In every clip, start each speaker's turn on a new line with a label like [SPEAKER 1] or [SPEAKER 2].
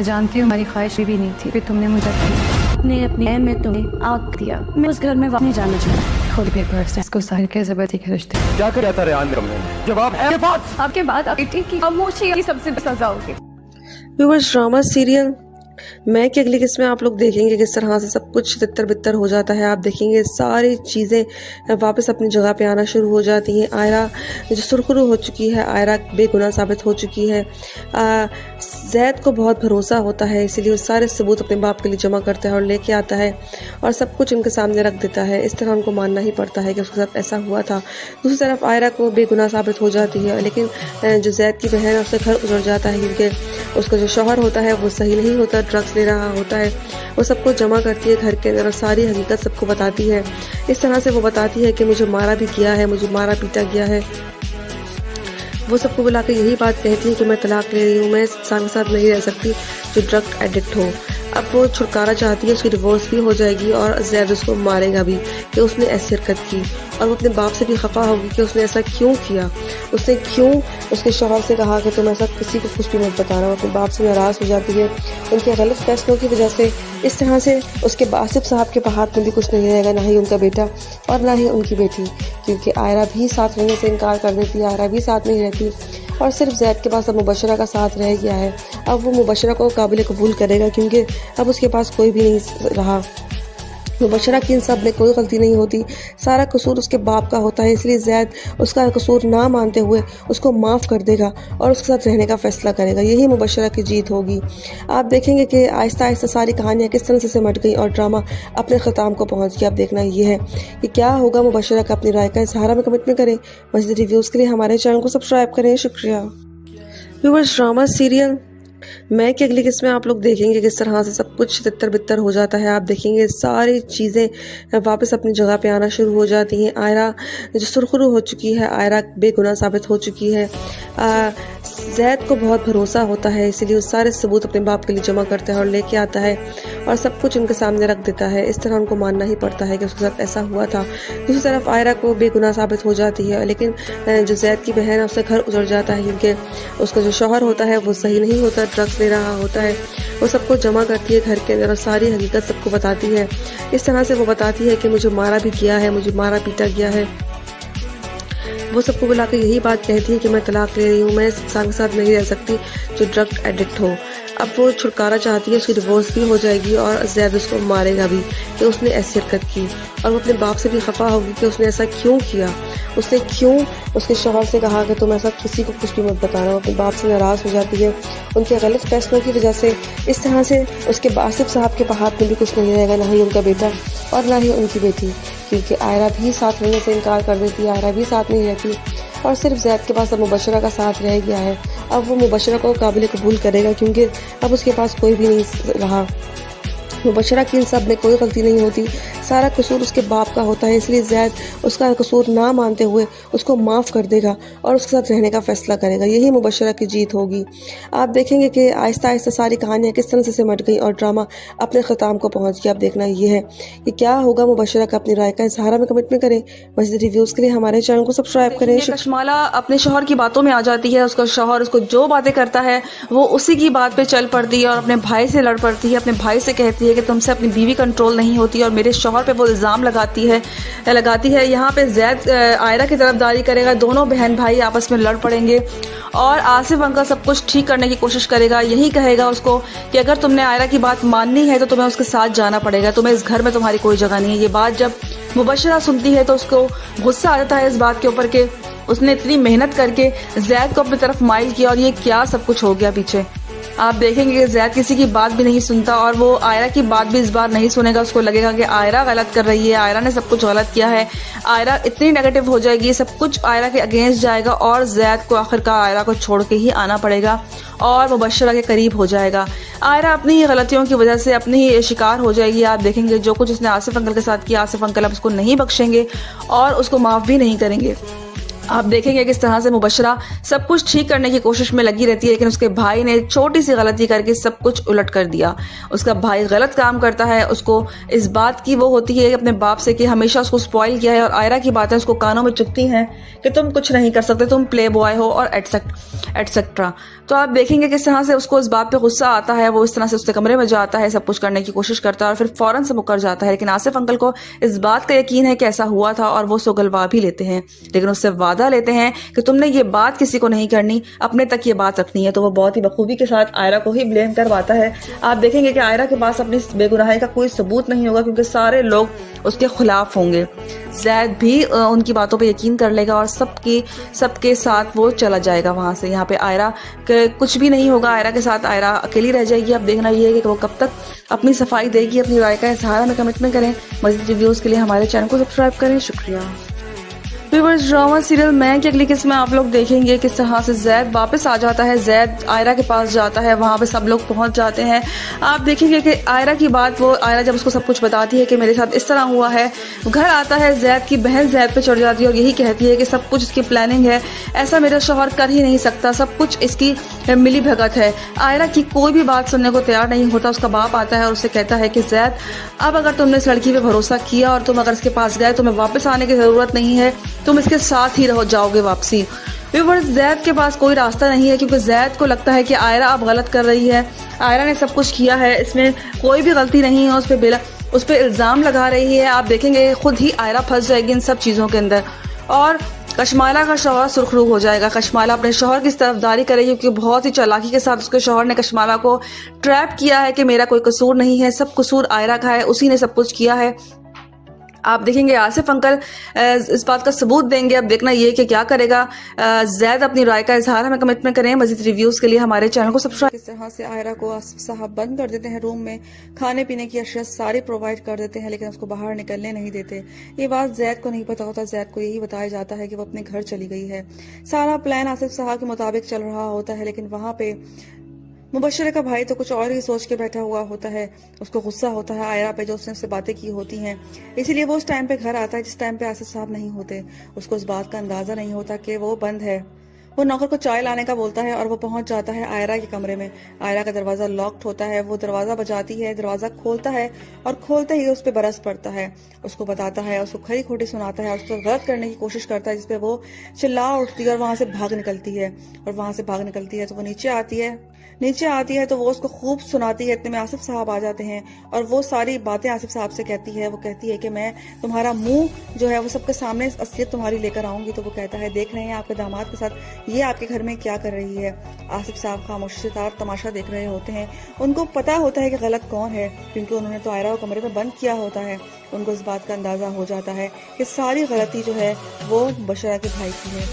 [SPEAKER 1] जानती हूँ हमारी ख्वाहिश भी नहीं थी, फिर तुमने मुझे अपनी ऐम में तुम्हें आग दिया। मैं उस घर में वापस नहीं जाना चाहती। खुद पेपर से इसको साहिल के ज़बरदस्ती के रिश्ते
[SPEAKER 2] क्या कर जाता रेहान में जवाब है आपके पास।
[SPEAKER 1] आपके बाद बेटी की खामोशी की सबसे सजा होगी।
[SPEAKER 3] व्यूअर्स, ड्रामा सीरियल मैं की अगली किस्त में आप लोग देखेंगे किस तरह से सब कुछ तितर बितर हो जाता है। आप देखेंगे सारी चीज़ें वापस अपनी जगह पे आना शुरू हो जाती हैं। आयरा जो सुरखरू हो चुकी है, आयरा बेगुनाह साबित हो चुकी है। जैद को बहुत भरोसा होता है, इसीलिए वो सारे सबूत अपने बाप के लिए जमा करता है और लेके आता है और सब कुछ उनके सामने रख देता है। इस तरह उनको मानना ही पड़ता है कि उसके साथ ऐसा हुआ था। दूसरी तरफ आयरा को बेगुनाह साबित हो जाती है, लेकिन जो जैद की बहन है उससे घर उजड़ जाता है क्योंकि उसका जो शौहर होता है वो सही नहीं होता, ड्रग्स ले रहा होता है। वो सबको जमा करती है घर के अंदर और सारी हकीकत सबको बताती है। इस तरह से वो बताती है कि मुझे मारा भी किया है, मुझे मारा पीटा गया है। वो सबको बुला के यही बात कहती है कि मैं तलाक ले रही हूँ, मैं इंसान के साथ नहीं रह सकती जो ड्रग एडिक्ट हो। अब वो छुटकारा चाहती है, उसकी डिवोर्स भी हो जाएगी और जैद उसको मारेगा भी कि उसने ऐसी हरकत की। और वो अपने बाप से भी खफा होगी कि उसने ऐसा क्यों किया, उसने क्यों उसके शौहर से कहा कि तुम ऐसा किसी को कुछ भी मत बताना। वो अपने बाप से नाराज़ हो जाती है उनके गलत फैसलों की वजह से। इस तरह से उसके आसिफ साहब के हाथ में भी कुछ नहीं रहेगा, ना ही उनका बेटा और ना ही उनकी बेटी, क्योंकि आयरा भी साथ रहने से इनकार कर देती है, आयरा भी साथ नहीं रहती और सिर्फ जैद के पास अब मुबशरा का साथ रह गया है। अब वो मुबशरा को काबिल कबूल करेगा क्योंकि अब उसके पास कोई भी नहीं रहा। मुबशरा की इन सब में कोई गलती नहीं होती, सारा कसूर उसके बाप का होता है, इसलिए जैद उसका कसूर ना मानते हुए उसको माफ़ कर देगा और उसके साथ रहने का फैसला करेगा। यही मुबशरा की जीत होगी। आप देखेंगे कि आहिस्ता आहिस्ता सारी कहानियाँ किस तरह से सिमट गई और ड्रामा अपने ख़त्म को पहुँच गया। अब देखना ये है कि क्या होगा। मुबशरा का अपनी राय का इजहार में कमेंट में करें। मज़ीद रिव्यूज़ के लिए हमारे चैनल को सब्सक्राइब करें। शुक्रिया। व्यूअर्स, ड्रामा सीरियल मैं की अगली किस्त में आप लोग देखेंगे किस तरह से सब कुछ तितर बितर हो जाता है। आप देखेंगे सारी चीज़ें वापस अपनी जगह पे आना शुरू हो जाती हैं। आयरा जो सुरखरू हो चुकी है, आयरा बेगुनाह साबित हो चुकी है। जैद को बहुत भरोसा होता है, इसीलिए वो सारे सबूत अपने बाप के लिए जमा करता है और लेके आता है और सब कुछ उनके सामने रख देता है। इस तरह उनको मानना ही पड़ता है कि उसके साथ ऐसा हुआ था। दूसरी तरफ आयरा को बेगुनाह साबित हो जाती है, लेकिन जो जैद की बहन है उससे घर उजड़ जाता है क्योंकि उसका जो शौहर होता है वो सही नहीं होता, ड्रग्स ले रहा होता है। वो सबको जमा करती है घर के अंदर और सारी हकीकत सबको बताती है। इस तरह से वो बताती है कि मुझे मारा भी किया है, मुझे मारा पीटा गया है। वो सबको बुला के यही बात कहती है कि मैं तलाक ले रही हूँ, मैं इंसान के साथ नहीं रह सकती जो ड्रग एडिक्ट हो। अब वो छुटकारा चाहती है, उसकी डिवोर्स भी हो जाएगी और जैद उसको मारेगा भी कि उसने ऐसी हरकत की। और वो अपने बाप से भी खफा होगी कि उसने ऐसा क्यों किया, उसने क्यों उसके शौहर से कहा कि तुम ऐसा किसी को कुछ भी मत बताना। वो अपने बाप से नाराज़ हो जाती है उनके गलत फैसलों की वजह से। इस तरह से उसके आसिफ साहब के हाथ में भी कुछ नहीं रहेगा, ना ही उनका बेटा और ना ही उनकी बेटी, क्योंकि आयरा भी साथ रहने से इनकार कर देती है, आयरा भी साथ नहीं रहती और सिर्फ जैद के पास अब मुबशरा का साथ रह गया है। अब वो मुबशरा को काबिल कबूल करेगा क्योंकि अब उसके पास कोई भी नहीं रहा। मुबशरा की इन सब में कोई गलती नहीं होती, सारा कसूर उसके बाप का होता है, इसलिए जैद उसका कसूर ना मानते हुए उसको माफ़ कर देगा और उसके साथ रहने का फैसला करेगा। यही मुबशरा की जीत होगी। आप देखेंगे कि आहिस्ता आहिस्ता सारी कहानियाँ किस तरह से सिमट गई और ड्रामा अपने ख़त्म को पहुँच गया। अब देखना ये है कि क्या होगा। मुबशरा का अपनी राय का इजहार में कमेंट में करें। मज़ीद रिव्यूज़ के लिए हमारे चैनल को सब्सक्राइब करें।
[SPEAKER 4] कशमाला अपने शौहर की बातों में आ जाती है, उसका शौहर उसको जो बातें करता है वो उसी की बात पे चल पड़ती है और अपने भाई से लड़ पड़ती है। अपने भाई से कहती है कि तुमसे अपनी बीवी कंट्रोल नहीं होती और मेरे शौहर पे वो इल्ज़ाम लगाती है। यहाँ पे जैद आयरा की तरफदारी करेगा, दोनों बहन भाई आपस में लड़ पड़ेंगे और आसिफ अंकल सब कुछ ठीक करने की कोशिश करेगा। यही कहेगा उसको कि अगर तुमने आयरा की बात माननी है तो तुम्हें उसके साथ जाना पड़ेगा, तुम्हें इस घर में तुम्हारी कोई जगह नहीं है। ये बात जब मुबशरा सुनती है तो उसको गुस्सा आ जाता है इस बात के ऊपर कि उसने इतनी मेहनत करके जैद को अपनी तरफ माइल किया और ये क्या सब कुछ हो गया पीछे। आप देखेंगे कि जैद किसी की बात भी नहीं सुनता और वो आयरा की बात भी इस बार नहीं सुनेगा। उसको लगेगा कि आयरा गलत कर रही है, आयरा ने सब कुछ गलत किया है। आयरा इतनी नेगेटिव हो जाएगी, सब कुछ आयरा के अगेंस्ट जाएगा और जैद को आखिरकार आयरा को छोड़ के ही आना पड़ेगा और मुबशरा के करीब हो जाएगा। आयरा अपनी ही गलतियों की वजह से अपनी ही शिकार हो जाएगी। आप देखेंगे जो कुछ उसने आसिफ अंकल के साथ किया, आसिफ अंकल अब उसको नहीं बख्शेंगे और उसको माफ़ भी नहीं करेंगे। आप देखेंगे किस तरह से मुबशरा सब कुछ ठीक करने की कोशिश में लगी रहती है, लेकिन उसके भाई ने छोटी सी गलती करके सब कुछ उलट कर दिया। उसका भाई गलत काम करता है, उसको इस बात की वो होती है अपने बाप से कि हमेशा उसको स्पॉइल किया है, और आयरा की बातें उसको कानों में चुभती हैं कि तुम कुछ नहीं कर सकते, तुम प्ले बॉय हो और एटसेट्रा। तो आप देखेंगे किस तरह से उसको इस बात पे गुस्सा आता है, वो इस तरह से उसके कमरे में जाता है, सब कुछ करने की कोशिश करता है और फिर फौरन से मुकर जाता है। लेकिन आसिफ अंकल को इस बात का यकीन है कि ऐसा हुआ था और वो सुगलवा भी लेते हैं, लेकिन उससे वादा लेते हैं कि तुमने ये बात किसी को नहीं करनी, अपने तक ये बात रखनी है। तो वो बहुत ही बखूबी के साथ आयरा को ही ब्लेम करवाता है। आप देखेंगे कि आयरा के पास अपनी बेगुनाही का कोई सबूत नहीं होगा, क्योंकि सारे लोग उसके खिलाफ होंगे। जैद भी उनकी बातों पे यकीन कर लेगा और सबके साथ वो चला जाएगा वहां से। यहाँ पे आयरा के कुछ भी नहीं होगा, आयरा के साथ आयरा अकेली रह जाएगी। अब देखना ये है कि वो कब तक अपनी सफाई देगी, अपनी राय का इजहार हमें कमिटमेंट करें। मज़ीद रिव्यूज के लिए हमारे चैनल को सब्सक्राइब करें। शुक्रिया। व्यूअर्स, ड्रामा सीरियल मैं की अगली किस्त में आप लोग देखेंगे किस तरह से जैद वापस आ जाता है, जैद आयरा के पास जाता है, वहां पे सब लोग पहुंच जाते हैं। आप देखेंगे कि आयरा की बात, वो आयरा जब उसको सब कुछ बताती है कि मेरे साथ इस तरह हुआ है, घर आता है जैद की बहन जैद पे चढ़ जाती है और यही कहती है कि सब कुछ इसकी प्लानिंग है, ऐसा मेरा शौहर कर ही नहीं सकता, सब कुछ इसकी मिली भगत है। आयरा की कोई भी बात सुनने को तैयार नहीं होता। उसका बाप आता है और उससे कहता है कि जैद, अब अगर तुमने इस लड़की पे भरोसा किया और तुम अगर इसके पास गए, तुम्हें वापस आने की जरूरत नहीं है, तुम इसके साथ ही रह जाओगे वापसी। व्यूअर्स, जैद के पास कोई रास्ता नहीं है, क्योंकि जैद को लगता है कि आयरा अब गलत कर रही है, आयरा ने सब कुछ किया है, इसमें कोई भी गलती नहीं है, उस पर इल्जाम लगा रही है। आप देखेंगे खुद ही आयरा फंस जाएगी इन सब चीजों के अंदर और कशमाला का शौहर सुरखरू हो जाएगा। कशमाला अपने शौहर की तरफदारी करेगी, क्योंकि बहुत ही चालाकी के साथ उसके शौहर ने कशमाला को ट्रैप किया है कि मेरा कोई कसूर नहीं है, सब कसूर आयरा का है, उसी ने सब कुछ किया है। आप देखेंगे आसिफ अंकल इस बात का सबूत देंगे। अब देखना ये कि क्या करेगा जैद, अपनी राय का इजहार हमें कमिटमेंट करें। मजीद रिव्यूज के लिए हमारे चैनल को सब्सक्राइब। इस तरह से आयरा को आसिफ साहब बंद कर देते हैं रूम में, खाने पीने की अशिया सारी प्रोवाइड कर देते हैं, लेकिन उसको बाहर निकलने नहीं देते। ये बात जैद को नहीं पता होता, जैद को यही बताया जाता है कि वो अपने घर चली गई है। सारा प्लान आसिफ साहब के मुताबिक चल रहा होता है, लेकिन वहां पे मुबशरा का भाई तो कुछ और ही सोच के बैठा हुआ होता है। उसको गुस्सा होता है आयरा पे जो उसने उससे बातें की होती हैं, इसीलिए वो उस टाइम पे घर आता है जिस टाइम पे आसिफ साहब नहीं होते। उसको इस बात का अंदाजा नहीं होता कि वो बंद है। वो नौकर को चाय लाने का बोलता है और वो पहुंच जाता है आयरा के कमरे में। आयरा का दरवाजा लॉक्ड होता है, वो दरवाजा बजाती है, दरवाजा खोलता है और खोलते ही उस पर बरस पड़ता है। उसको बताता है, उसको खरी खोटी सुनाता है, उसको गलत करने की कोशिश करता है, जिसपे वो चिल्ला उठती है और वहां से भाग निकलती है। और वहां से भाग निकलती है तो वो नीचे आती है तो वो उसको खूब सुनाती है। इतने में आसिफ साहब आ जाते हैं और वो सारी बातें आसिफ साहब से कहती है। वो कहती है कि मैं तुम्हारा मुंह जो है वो सबके सामने असलियत तुम्हारी लेकर आऊंगी। तो वो कहता है, देख रहे हैं आपके दामाद के साथ ये आपके घर में क्या कर रही है। आसिफ साहब खामोशी से तमाशा देख रहे होते हैं। उनको पता होता है कि गलत कौन है, क्योंकि उन्होंने तो आयरा को कमरे में बंद किया होता है। उनको इस बात का अंदाजा हो जाता है कि सारी गलती जो है वो बशरा के भाई की है,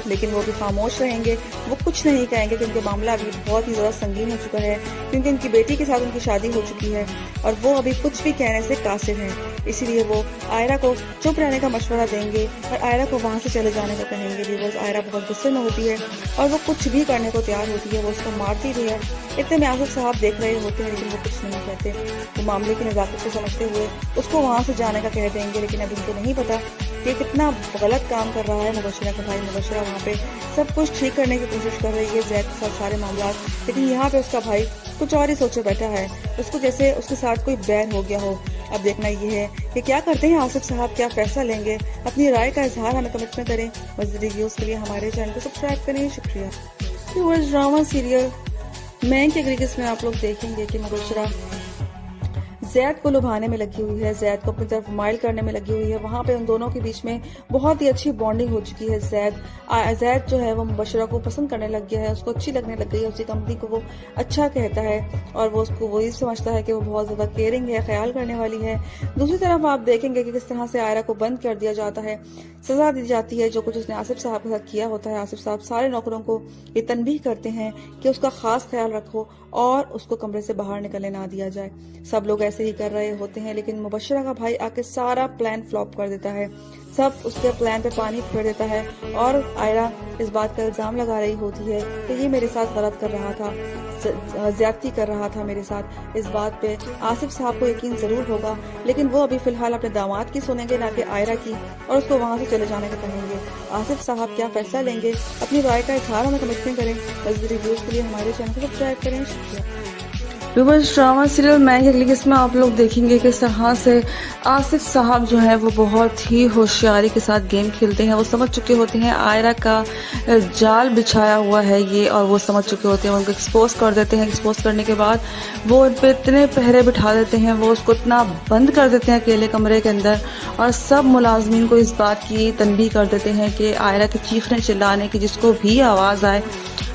[SPEAKER 4] लेकिन वो भी खामोश रहेंगे, वो कुछ नहीं कहेंगे क्योंकि मामला अभी बहुत ही ज़्यादा संगीन हो चुका है, क्योंकि उनकी बेटी के साथ उनकी शादी हो चुकी है और वो अभी कुछ भी कहने से कासिर हैं। इसीलिए वो आयरा को चुप रहने का मशवरा देंगे और आयरा को वहाँ से चले जाने को कहेंगे भी। वो आयरा बहुत गुस्से में होती है और वो कुछ भी करने को तैयार होती है, वो उसको मारती भी है। इतने में आसिफ साहब देख रहे होते हैं, लेकिन वो कुछ नहीं कहते। वो मामले की नज़ाकत को समझते हुए उसको वहाँ से जाने का कह देंगे, लेकिन अभी उनको नहीं पता कि कितना गलत काम कर रहा है मुबशरा का भाई। मुबशरा वहाँ पे सब कुछ ठीक करने की कोशिश कर रही है जैद के साथ सारे मामला, लेकिन यहाँ पे उसका भाई कुछ और ही सोचे बैठा है, उसको जैसे उसके साथ कोई बैन हो गया हो। अब देखना ये है कि क्या करते हैं आसिफ साहब, क्या फैसला लेंगे। अपनी राय का इजहार हमें कमिटमेंट करें। मज़ीद रिव्यूज़ के लिए हमारे चैनल को सब्सक्राइब करें। शुक्रिया। व्यूअर्स, ड्रामा सीरियल मैं की अगली किस्त में आप लोग देखेंगे कि मुबशरा जैद को लुभाने में लगी हुई है, जैद को अपनी तरफ माइल करने में लगी हुई है। वहाँ पे उन दोनों के बीच में बहुत ही अच्छी बॉन्डिंग हो चुकी है। जैद जो है वो मुबशरा को पसंद करने लग गया है, उसको अच्छी लगने लग गई है, उसकी कंपनी को वो अच्छा कहता है और वो उसको वही समझता है कि वो बहुत ज़्यादा केयरिंग है, ख्याल करने वाली है। दूसरी तरफ आप देखेंगे कि किस तरह से आयरा को बंद कर दिया जाता है, सजा दी जाती है जो कुछ उसने आसिफ साहब के साथ किया होता है। आसिफ साहब सारे नौकरों को ये तनबीह करते हैं कि उसका खास ख्याल रखो और उसको कमरे से बाहर निकलने ना दिया जाए। सब लोग ऐसे से ही कर रहे होते हैं, लेकिन मुबशरा का भाई आके सारा प्लान फ्लॉप कर देता है, सब उसके प्लान पे पानी फेर देता है और आयरा इस बात का इल्ज़ाम लगा रही होती है कि ये मेरे साथ गलत कर रहा था, ज्यादती कर रहा था मेरे साथ। इस बात पे आसिफ साहब को यकीन ज़रूर होगा, लेकिन वो अभी फ़िलहाल अपने दामाद की सुनेंगे, ना कि आयरा की, और उसको वहाँ से चले जाने को कहेंगे। आसिफ साहब क्या फैसला लेंगे, अपनी राय का इजहार हमें कमेंट करें। मज़ीद रिव्यूज़ के लिए हमारे चैनल को सब्सक्राइब करें। शुक्रिया।
[SPEAKER 3] व्यूअर्स, ड्रामा सीरियल मैं की अगली किस्म में आप लोग देखेंगे किस तरह से आसिफ साहब जो है वो बहुत ही होशियारी के साथ गेम खेलते हैं। वो समझ चुके होते हैं आयरा का जाल बिछाया हुआ है ये, और वो समझ चुके होते हैं, उनको एक्सपोज कर देते हैं। एक्सपोज करने के बाद वो उन पर इतने पहरे बिठा देते हैं, वो उसको इतना बंद कर देते हैं अकेले कमरे के अंदर, और सब मुलाजमीन को इस बात की तनबीह कर देते हैं कि आयरा के चीखने चिल्लाने की जिसको भी आवाज़ आए,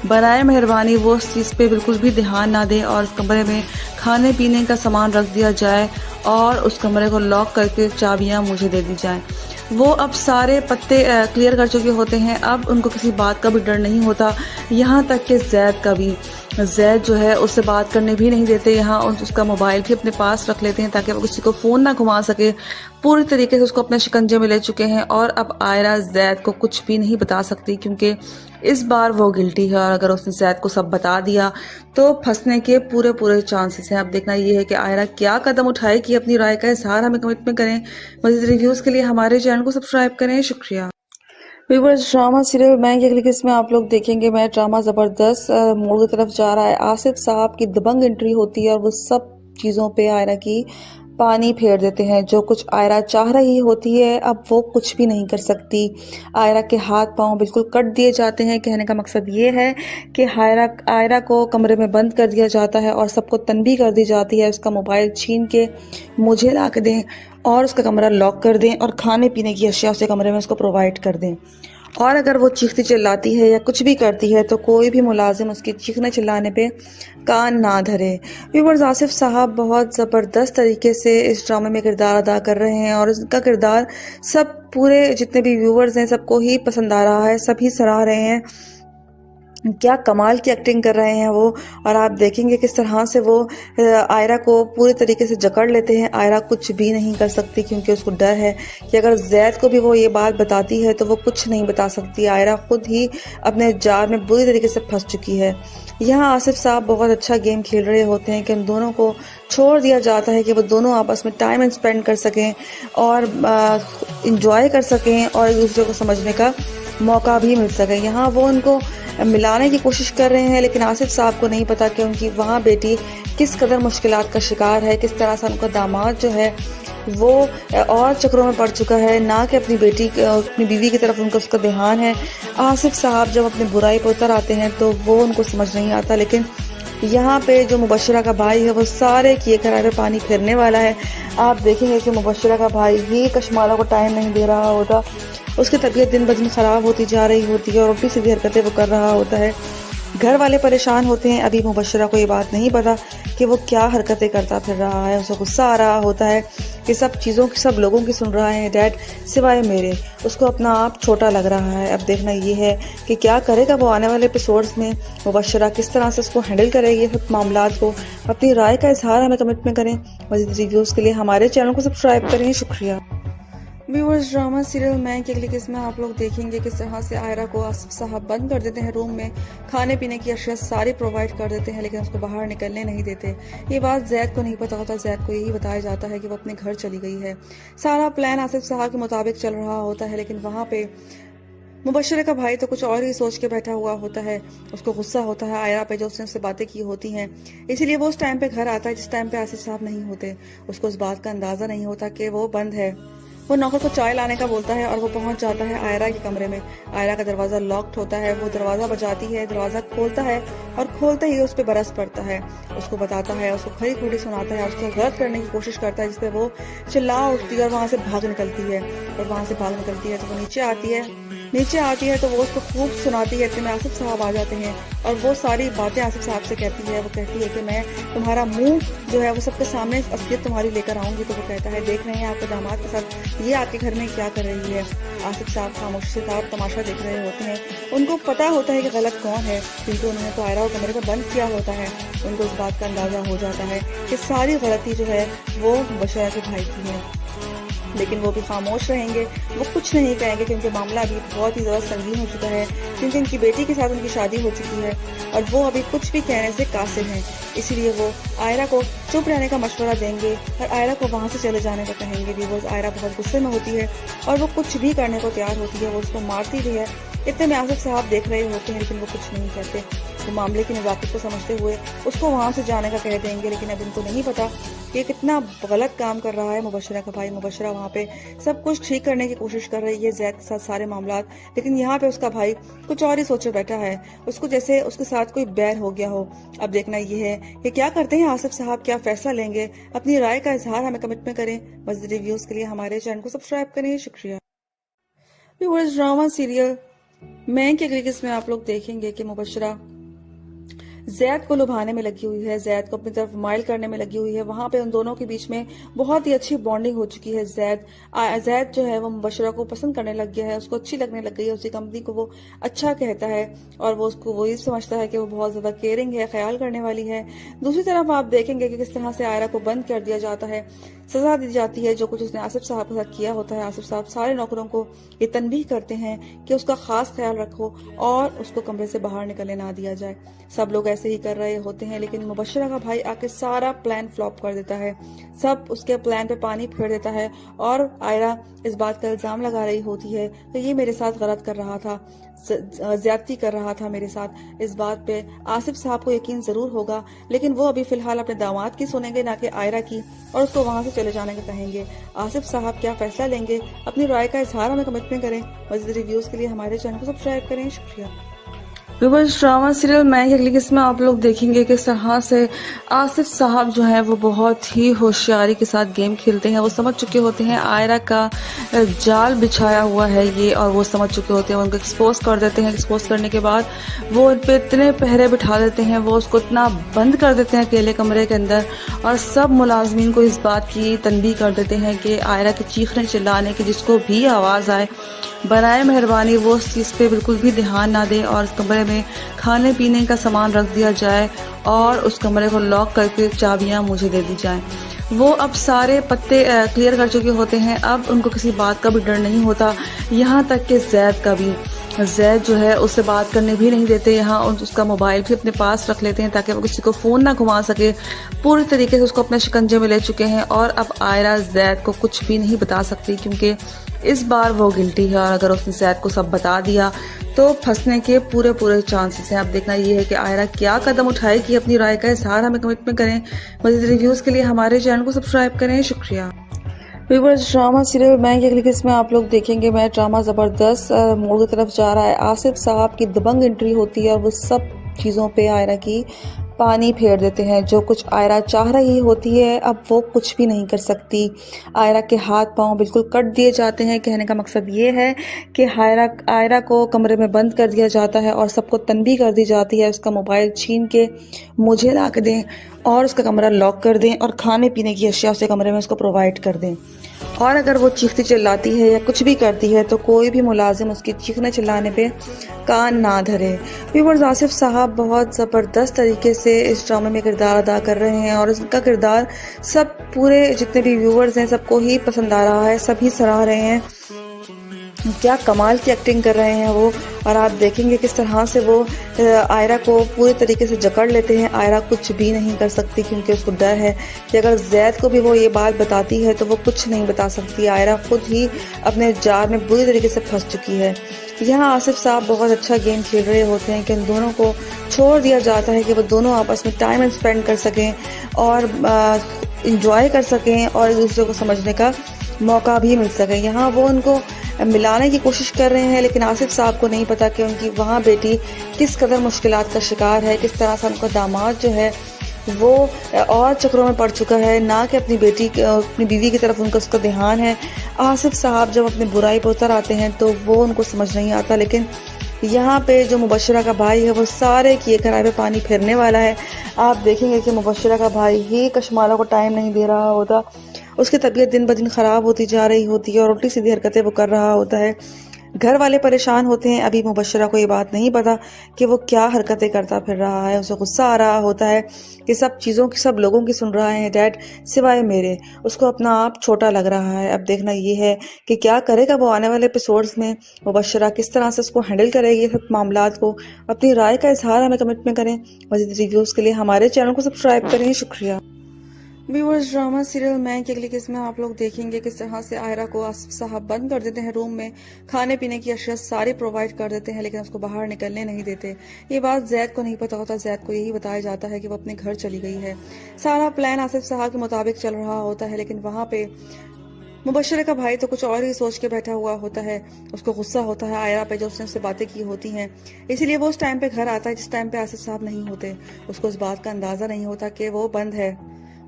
[SPEAKER 3] बराए मेहरबानी वो उस चीज़ पे बिल्कुल भी ध्यान ना दें और उस कमरे में खाने पीने का सामान रख दिया जाए और उस कमरे को लॉक करके चाबियां मुझे दे दी जाएं। वो अब सारे पत्ते क्लियर कर चुके होते हैं, अब उनको किसी बात का भी डर नहीं होता, यहाँ तक कि जैद का भी। जैद जो है उससे बात करने भी नहीं देते, यहाँ उसका मोबाइल भी अपने पास रख लेते हैं ताकि वो किसी को फ़ोन ना घुमा सके। पूरी तरीके से उसको अपने शिकंजे में ले चुके हैं और अब आयरा जैद को कुछ भी नहीं बता सकती, क्योंकि इस बार वो गिल्टी है और अगर उसने जैद को सब बता दिया तो फंसने के पूरे चांसेस हैं। अब देखना ये है कि आयरा क्या कदम उठाएगी, अपनी राय का इजहार हमें कमेंट में करें। मज़ीद रिव्यूज़ के लिए हमारे चैनल को सब्सक्राइब करें। शुक्रिया। व्यूअर्स, ड्रामा सीरियल मैं की अगली किस्म में आप लोग देखेंगे मैं ड्रामा ज़बरदस्त मोड़ की तरफ जा रहा है। आसिफ साहब की दबंग एंट्री होती है और वो सब चीज़ों पे आयरा की पानी फेर देते हैं। जो कुछ आयरा चाह रही होती है अब वो कुछ भी नहीं कर सकती। आयरा के हाथ पांव बिल्कुल कट दिए जाते हैं। कहने का मकसद ये है कि आयरा को कमरे में बंद कर दिया जाता है और सबको तनबीह कर दी जाती है उसका मोबाइल छीन के मुझे ला के दें और उसका कमरा लॉक कर दें और खाने पीने की अशिया उसे कमरे में उसको प्रोवाइड कर दें। और अगर वो चीखती चिल्लाती है या कुछ भी करती है तो कोई भी मुलाजिम उसकी चीखने चिल्लाने पे कान ना धरे। व्यूअर्स, आसिफ साहब बहुत ज़बरदस्त तरीके से इस ड्रामे में किरदार अदा कर रहे हैं और उसका किरदार सब पूरे जितने भी व्यूअर्स हैं सबको ही पसंद आ रहा है, सभी सराह रहे हैं। क्या कमाल की एक्टिंग कर रहे हैं वो, और आप देखेंगे किस तरह से वो आयरा को पूरी तरीके से जकड़ लेते हैं। आयरा कुछ भी नहीं कर सकती क्योंकि उसको डर है कि अगर जैद को भी वो ये बात बताती है तो वो कुछ नहीं बता सकती। आयरा खुद ही अपने जाल में बुरी तरीके से फंस चुकी है। यहाँ आसिफ साहब बहुत अच्छा गेम खेल रहे होते हैं कि उन दोनों को छोड़ दिया जाता है कि वो दोनों आपस में टाइम स्पेंड कर सकें और इंजॉय कर सकें और एक दूसरे को समझने का मौका भी मिल सके। यहाँ वो उनको मिलाने की कोशिश कर रहे हैं, लेकिन आसिफ साहब को नहीं पता कि उनकी वहाँ बेटी किस कदर मुश्किलात का शिकार है, किस तरह से उनका दामाद जो है वो और चक्रों में पड़ चुका है, ना कि अपनी बेटी अपनी बीवी की तरफ उनका उसका ध्यान है। आसिफ साहब जब अपनी बुराई पर उतर आते हैं तो वो उनको समझ नहीं आता, लेकिन यहाँ पे जो मुबशरा का भाई है वो सारे किए करारे पानी फेरने वाला है। आप देखेंगे कि मुबशरा का भाई ही कशमाला को टाइम नहीं दे रहा होता, उसकी तबीयत दिन ब दिन ख़राब होती जा रही होती है और उल्टी सीधी हरकतें वो कर रहा होता है। घर वाले परेशान होते हैं। अभी मुबशरा को ये बात नहीं पता कि वो क्या हरकतें करता फिर रहा है। उसे गुस्सा आ रहा होता है कि सब चीज़ों की सब लोगों की सुन रहा है डैड सिवाय मेरे। उसको अपना आप छोटा लग रहा है। अब देखना ये है कि क्या करेगा वो आने वाले एपिसोड्स में, मुबशरा किस तरह से उसको हैंडल करेगी सब मामलात को। अपनी राय का इजहार हमें कमेंट में करें। मज़ीद रिव्यूज़ के लिए हमारे चैनल को सब्सक्राइब करें। शुक्रिया। व्यूअर्स, ड्रामा सीरियल मैं की अगली किस्म में आप लोग देखेंगे किस तरह से आयरा को आसिफ साहब बंद कर देते हैं रूम में, खाने पीने की अशिया सारी प्रोवाइड कर देते हैं, लेकिन उसको बाहर निकलने नहीं देते। ये बात जैद को नहीं पता होता। जैद को यही बताया जाता है कि वो अपने घर चली गई है। सारा प्लान आसिफ साहब के मुताबिक चल रहा होता है, लेकिन वहाँ पे मुबशरा का भाई तो कुछ और ही सोच के बैठा हुआ होता है। उसको गुस्सा होता है आयरा पे जो उसने उससे बातें की होती हैं, इसीलिए वो उस टाइम पे घर आता है जिस टाइम पे आसिफ साहब नहीं होते। उसको उस बात का अंदाजा नहीं होता कि वो बंद है। वो नौकर को चाय लाने का बोलता है और वो पहुंच जाता है आयरा के कमरे में। आयरा का दरवाजा लॉक्ड होता है। वो दरवाजा बजाती है, दरवाजा खोलता है और खोलते ही उस पर बरस पड़ता है। उसको बताता है, उसको खरी खोटी सुनाता है, उसको गलत करने की कोशिश करता है, जिसपे वो चिल्ला उठती है और वहां से भाग निकलती है। और वहां से भाग निकलती है तो वो नीचे आती है तो वो उसको खूब सुनाती है। इतने में आसिफ साहब आ जाते हैं और वो सारी बातें आसिफ साहब से कहती है। वो कहती है कि मैं तुम्हारा मुंह जो है वो सबके सामने असलियत तुम्हारी लेकर आऊंगी। तो वो कहता है देख रहे हैं आपके दामाद के साथ
[SPEAKER 4] ये आपके घर में क्या कर रही है। आसिफ साहब खामोशी से साहब तमाशा देख रहे होते हैं। उनको पता होता है कि गलत कौन है, क्योंकि उन्होंने तो आयरा को कमरे में बंद किया होता है। उनको इस बात का अंदाजा हो जाता है कि सारी गलती जो है वो मुबशरा के भाई की है, लेकिन वो भी खामोश रहेंगे, वो कुछ नहीं कहेंगे क्योंकि मामला अभी बहुत ही ज़्यादा संगीन हो चुका है, क्योंकि उनकी बेटी के साथ उनकी शादी हो चुकी है और वो अभी कुछ भी कहने से कासिर हैं। इसलिए वो आयरा को चुप रहने का मशवरा देंगे और आयरा को वहाँ से चले जाने को कहेंगे भी। वो आयरा बहुत गुस्से में होती है और वो कुछ भी करने को तैयार होती है, वो उसको मारती भी है। इतने में आसिफ साहब देख रहे होते हैं, लेकिन वो कुछ नहीं कहते। वो मामले की नज़ाकत को समझते हुए उसको वहाँ से जाने का कह देंगे, लेकिन अब उनको नहीं पता कि कितना गलत काम कर रहा है मुबशरा का भाई। मुबशरा वहाँ पे सब कुछ ठीक करने की कोशिश कर रही है ज़ैद के साथ सारे मामलात, लेकिन यहाँ पे उसका भाई कुछ और ही सोचे बैठा है, उसको जैसे उसके साथ कोई बैर हो गया हो। अब देखना ये है कि क्या करते हैं आसिफ साहब, क्या फैसला लेंगे। अपनी राय का इजहार हमें कमेंट में करें। मज़ीद रिव्यूज़ के लिए हमारे चैनल को सब्सक्राइब करें। शुक्रिया। ड्रामा सीरियल मैं की अगली किस्म में आप लोग देखेंगे कि मुबशरा ज़ैद को लुभाने में लगी हुई है, ज़ैद को अपनी तरफ माइल करने में लगी हुई है। वहाँ पे उन दोनों के बीच में बहुत ही अच्छी बॉन्डिंग हो चुकी है। ज़ैद जो है वो मुबशरा को पसंद करने लग गया है, उसको अच्छी लगने लग गई है, उसकी कंपनी को वो अच्छा कहता है और वो उसको वही समझता है कि वो बहुत ज़्यादा केयरिंग है, ख्याल करने वाली है। दूसरी तरफ आप देखेंगे कि किस तरह से आयरा को बंद कर दिया जाता है, सजा दी जाती है। जो कुछ उसने आसिफ साहब के साथ किया होता है, आसिफ साहब सारे नौकरों को ये तनबीह करते हैं कि उसका खास ख्याल रखो और उसको कमरे से बाहर निकलने ना दिया जाए। सब लोग ऐसे ही कर रहे होते हैं, लेकिन मुबशरा का भाई आके सारा प्लान फ्लॉप कर देता है, सब उसके प्लान पे पानी फेर देता है और आयरा इस बात का इल्जाम लगा रही होती है कि ये मेरे साथ गलत कर रहा था, ज्यादती कर रहा था मेरे साथ। इस बात पे आसिफ साहब को यकीन जरूर होगा, लेकिन वो अभी फिलहाल अपने दामाद की सुनेंगे ना कि आयरा की, और उसको वहां से चले जाने का कहेंगे। आसिफ साहब क्या फैसला लेंगे, अपनी राय का इजहार हमें कमेंट में करें। मज़ीद रिव्यूज के लिए हमारे चैनल को सब्सक्राइब करें। शुक्रिया। ड्रामा सीरियल मैं की अगली किस्म में आप लोग देखेंगे किस तरह से आसिफ साहब जो है वो बहुत ही होशियारी के साथ गेम खेलते हैं। वो समझ चुके होते हैं आयरा का जाल बिछाया हुआ है ये, और वो समझ चुके होते हैं, उनको एक्सपोज कर देते हैं। एक्सपोज करने के बाद वो उन पे इतने पहरे बिठा देते हैं, वो उसको इतना बंद कर देते हैं अकेले कमरे के अंदर, और सब मुलाजमीन को इस बात की तनबीह कर देते हैं कि आयरा के चीखने चिल्लाने की जिसको भी आवाज़ आए बराए मेहरबानी वो उस चीज़ पे बिल्कुल भी ध्यान ना दें और कमरे में खाने पीने का सामान रख दिया जाए और उस कमरे को लॉक करके चाबियां मुझे दे दी जाएं। वो अब सारे पत्ते क्लियर कर चुके होते हैं, अब उनको किसी बात का भी डर नहीं होता, यहाँ तक कि ज़ैद का भी। ज़ैद जो है उससे बात करने भी नहीं देते, यहाँ उसका मोबाइल भी अपने पास रख लेते हैं ताकि वो किसी को फ़ोन ना घुमा सके। पूरी तरीके से उसको अपने शिकंजे में ले चुके हैं और अब आयरा ज़ैद को कुछ भी नहीं बता सकती, क्योंकि इस बार वो गिल्टी है और अगर उसने ज़ैद को सब बता दिया तो फंसने के पूरे चांसेस हैं। अब देखना ये है कि आयरा क्या कदम उठाएगी। अपनी राय का इजहार हमें कमेंट में करें। मज़ीद रिव्यूज़ के लिए हमारे चैनल को सब्सक्राइब करें। शुक्रिया। व्यूअर्स, ड्रामा सीरियल मैं की अगली किस्म में आप लोग देखेंगे। मैं ड्रामा ज़बरदस्त मोड़ की तरफ जा रहा है। आसिफ साहब की दबंग एंट्री होती है और वो सब चीज़ों पे आयरा की पानी फेर देते हैं। जो कुछ आयरा चाह रही होती है अब वो कुछ भी नहीं कर सकती। आयरा के हाथ पांव बिल्कुल कट दिए जाते हैं। कहने का मकसद ये है कि आयरा को कमरे में बंद कर दिया जाता है और सबको तनबीह कर दी जाती है उसका मोबाइल छीन के मुझे ला के दें और उसका कमरा लॉक कर दें और खाने पीने की अशिया उसके कमरे में उसको प्रोवाइड कर दें। और अगर वो चीखती चिल्लाती है या कुछ भी करती है तो कोई भी मुलाजिम उसकी चीखने चिल्लाने पे कान ना धरे। व्यूअर्स, आसिफ साहब बहुत ज़बरदस्त तरीके से इस ड्रामे में किरदार अदा कर रहे हैं और उसका किरदार सब पूरे जितने भी व्यूअर्स हैं सबको ही पसंद आ रहा है, सभी सराह रहे हैं। क्या कमाल की एक्टिंग कर रहे हैं वो, और आप देखेंगे किस तरह से वो आयरा को पूरे तरीके से जकड़ लेते हैं। आयरा कुछ भी नहीं कर सकती क्योंकि उसको डर है कि अगर ज़ैद को भी वो ये बात बताती है तो वो कुछ नहीं बता सकती। आयरा खुद ही अपने जाल में बुरी तरीके से फंस चुकी है। यहाँ आसिफ साहब बहुत अच्छा गेम खेल रहे होते हैं कि उन दोनों को छोड़ दिया जाता है कि वो दोनों आपस में टाइम स्पेंड कर सकें और इंजॉय कर सकें और एक दूसरे को समझने का मौका भी मिल सके। यहाँ वो उनको मिलाने की कोशिश कर रहे हैं, लेकिन आसिफ साहब को नहीं पता कि उनकी वहाँ बेटी किस कदर मुश्किलात का शिकार है, किस तरह से उनका दामाद जो है वो और चक्रों में पड़ चुका है, ना कि अपनी बीवी की तरफ उनका उसका ध्यान है। आसिफ साहब जब अपनी बुराई पर उतर आते हैं तो वो उनको समझ नहीं आता, लेकिन यहाँ पे जो मुबशरा का भाई है वो सारे किए कराए पे पानी फेरने वाला है। आप देखेंगे कि मुबशरा का भाई ही कशमाला को टाइम नहीं दे रहा होता
[SPEAKER 3] उसकी तबीयत दिन ब दिन ख़राब होती जा रही होती है और उल्टी सीधी हरकतें वो कर रहा होता है। घर वाले परेशान होते हैं। अभी मुबशरा को ये बात नहीं पता कि वो क्या हरकतें करता फिर रहा है। उसे गुस्सा आ रहा होता है कि सब चीज़ों की, सब लोगों की सुन रहा है डैड, सिवाय मेरे। उसको अपना आप छोटा लग रहा है। अब देखना ये है कि क्या करेगा वो आने वाले एपिसोड्स में। मुबशरा किस तरह से उसको हैंडल करेगी ये सब मामलात को। अपनी राय का इजहार हमें कमेंट में करें। मज़ीद रिव्यूज़ के लिए हमारे चैनल को सब्सक्राइब करें। शुक्रिया। व्यूअर्स, ड्रामा सीरियल मैं की अगली किस्म में आप लोग देखेंगे किस तरह से आयरा को आसिफ साहब बंद कर देते हैं रूम में। खाने पीने की अशिया सारी प्रोवाइड कर देते हैं लेकिन उसको बाहर निकलने नहीं देते। ये बात जैद को नहीं पता होता। जैद को यही बताया जाता है कि वो अपने घर चली गई है। सारा प्लान आसिफ साहब के मुताबिक चल रहा होता है लेकिन वहाँ पे मुबशरा का भाई तो कुछ और ही सोच के बैठा हुआ होता है। उसको गुस्सा होता है आयरा पे जो उसने उससे बातें की होती हैं, इसीलिए वो उस टाइम पे घर आता है जिस टाइम पे आसिफ साहब नहीं होते। उसको इस बात का अंदाजा नहीं होता कि वो बंद है।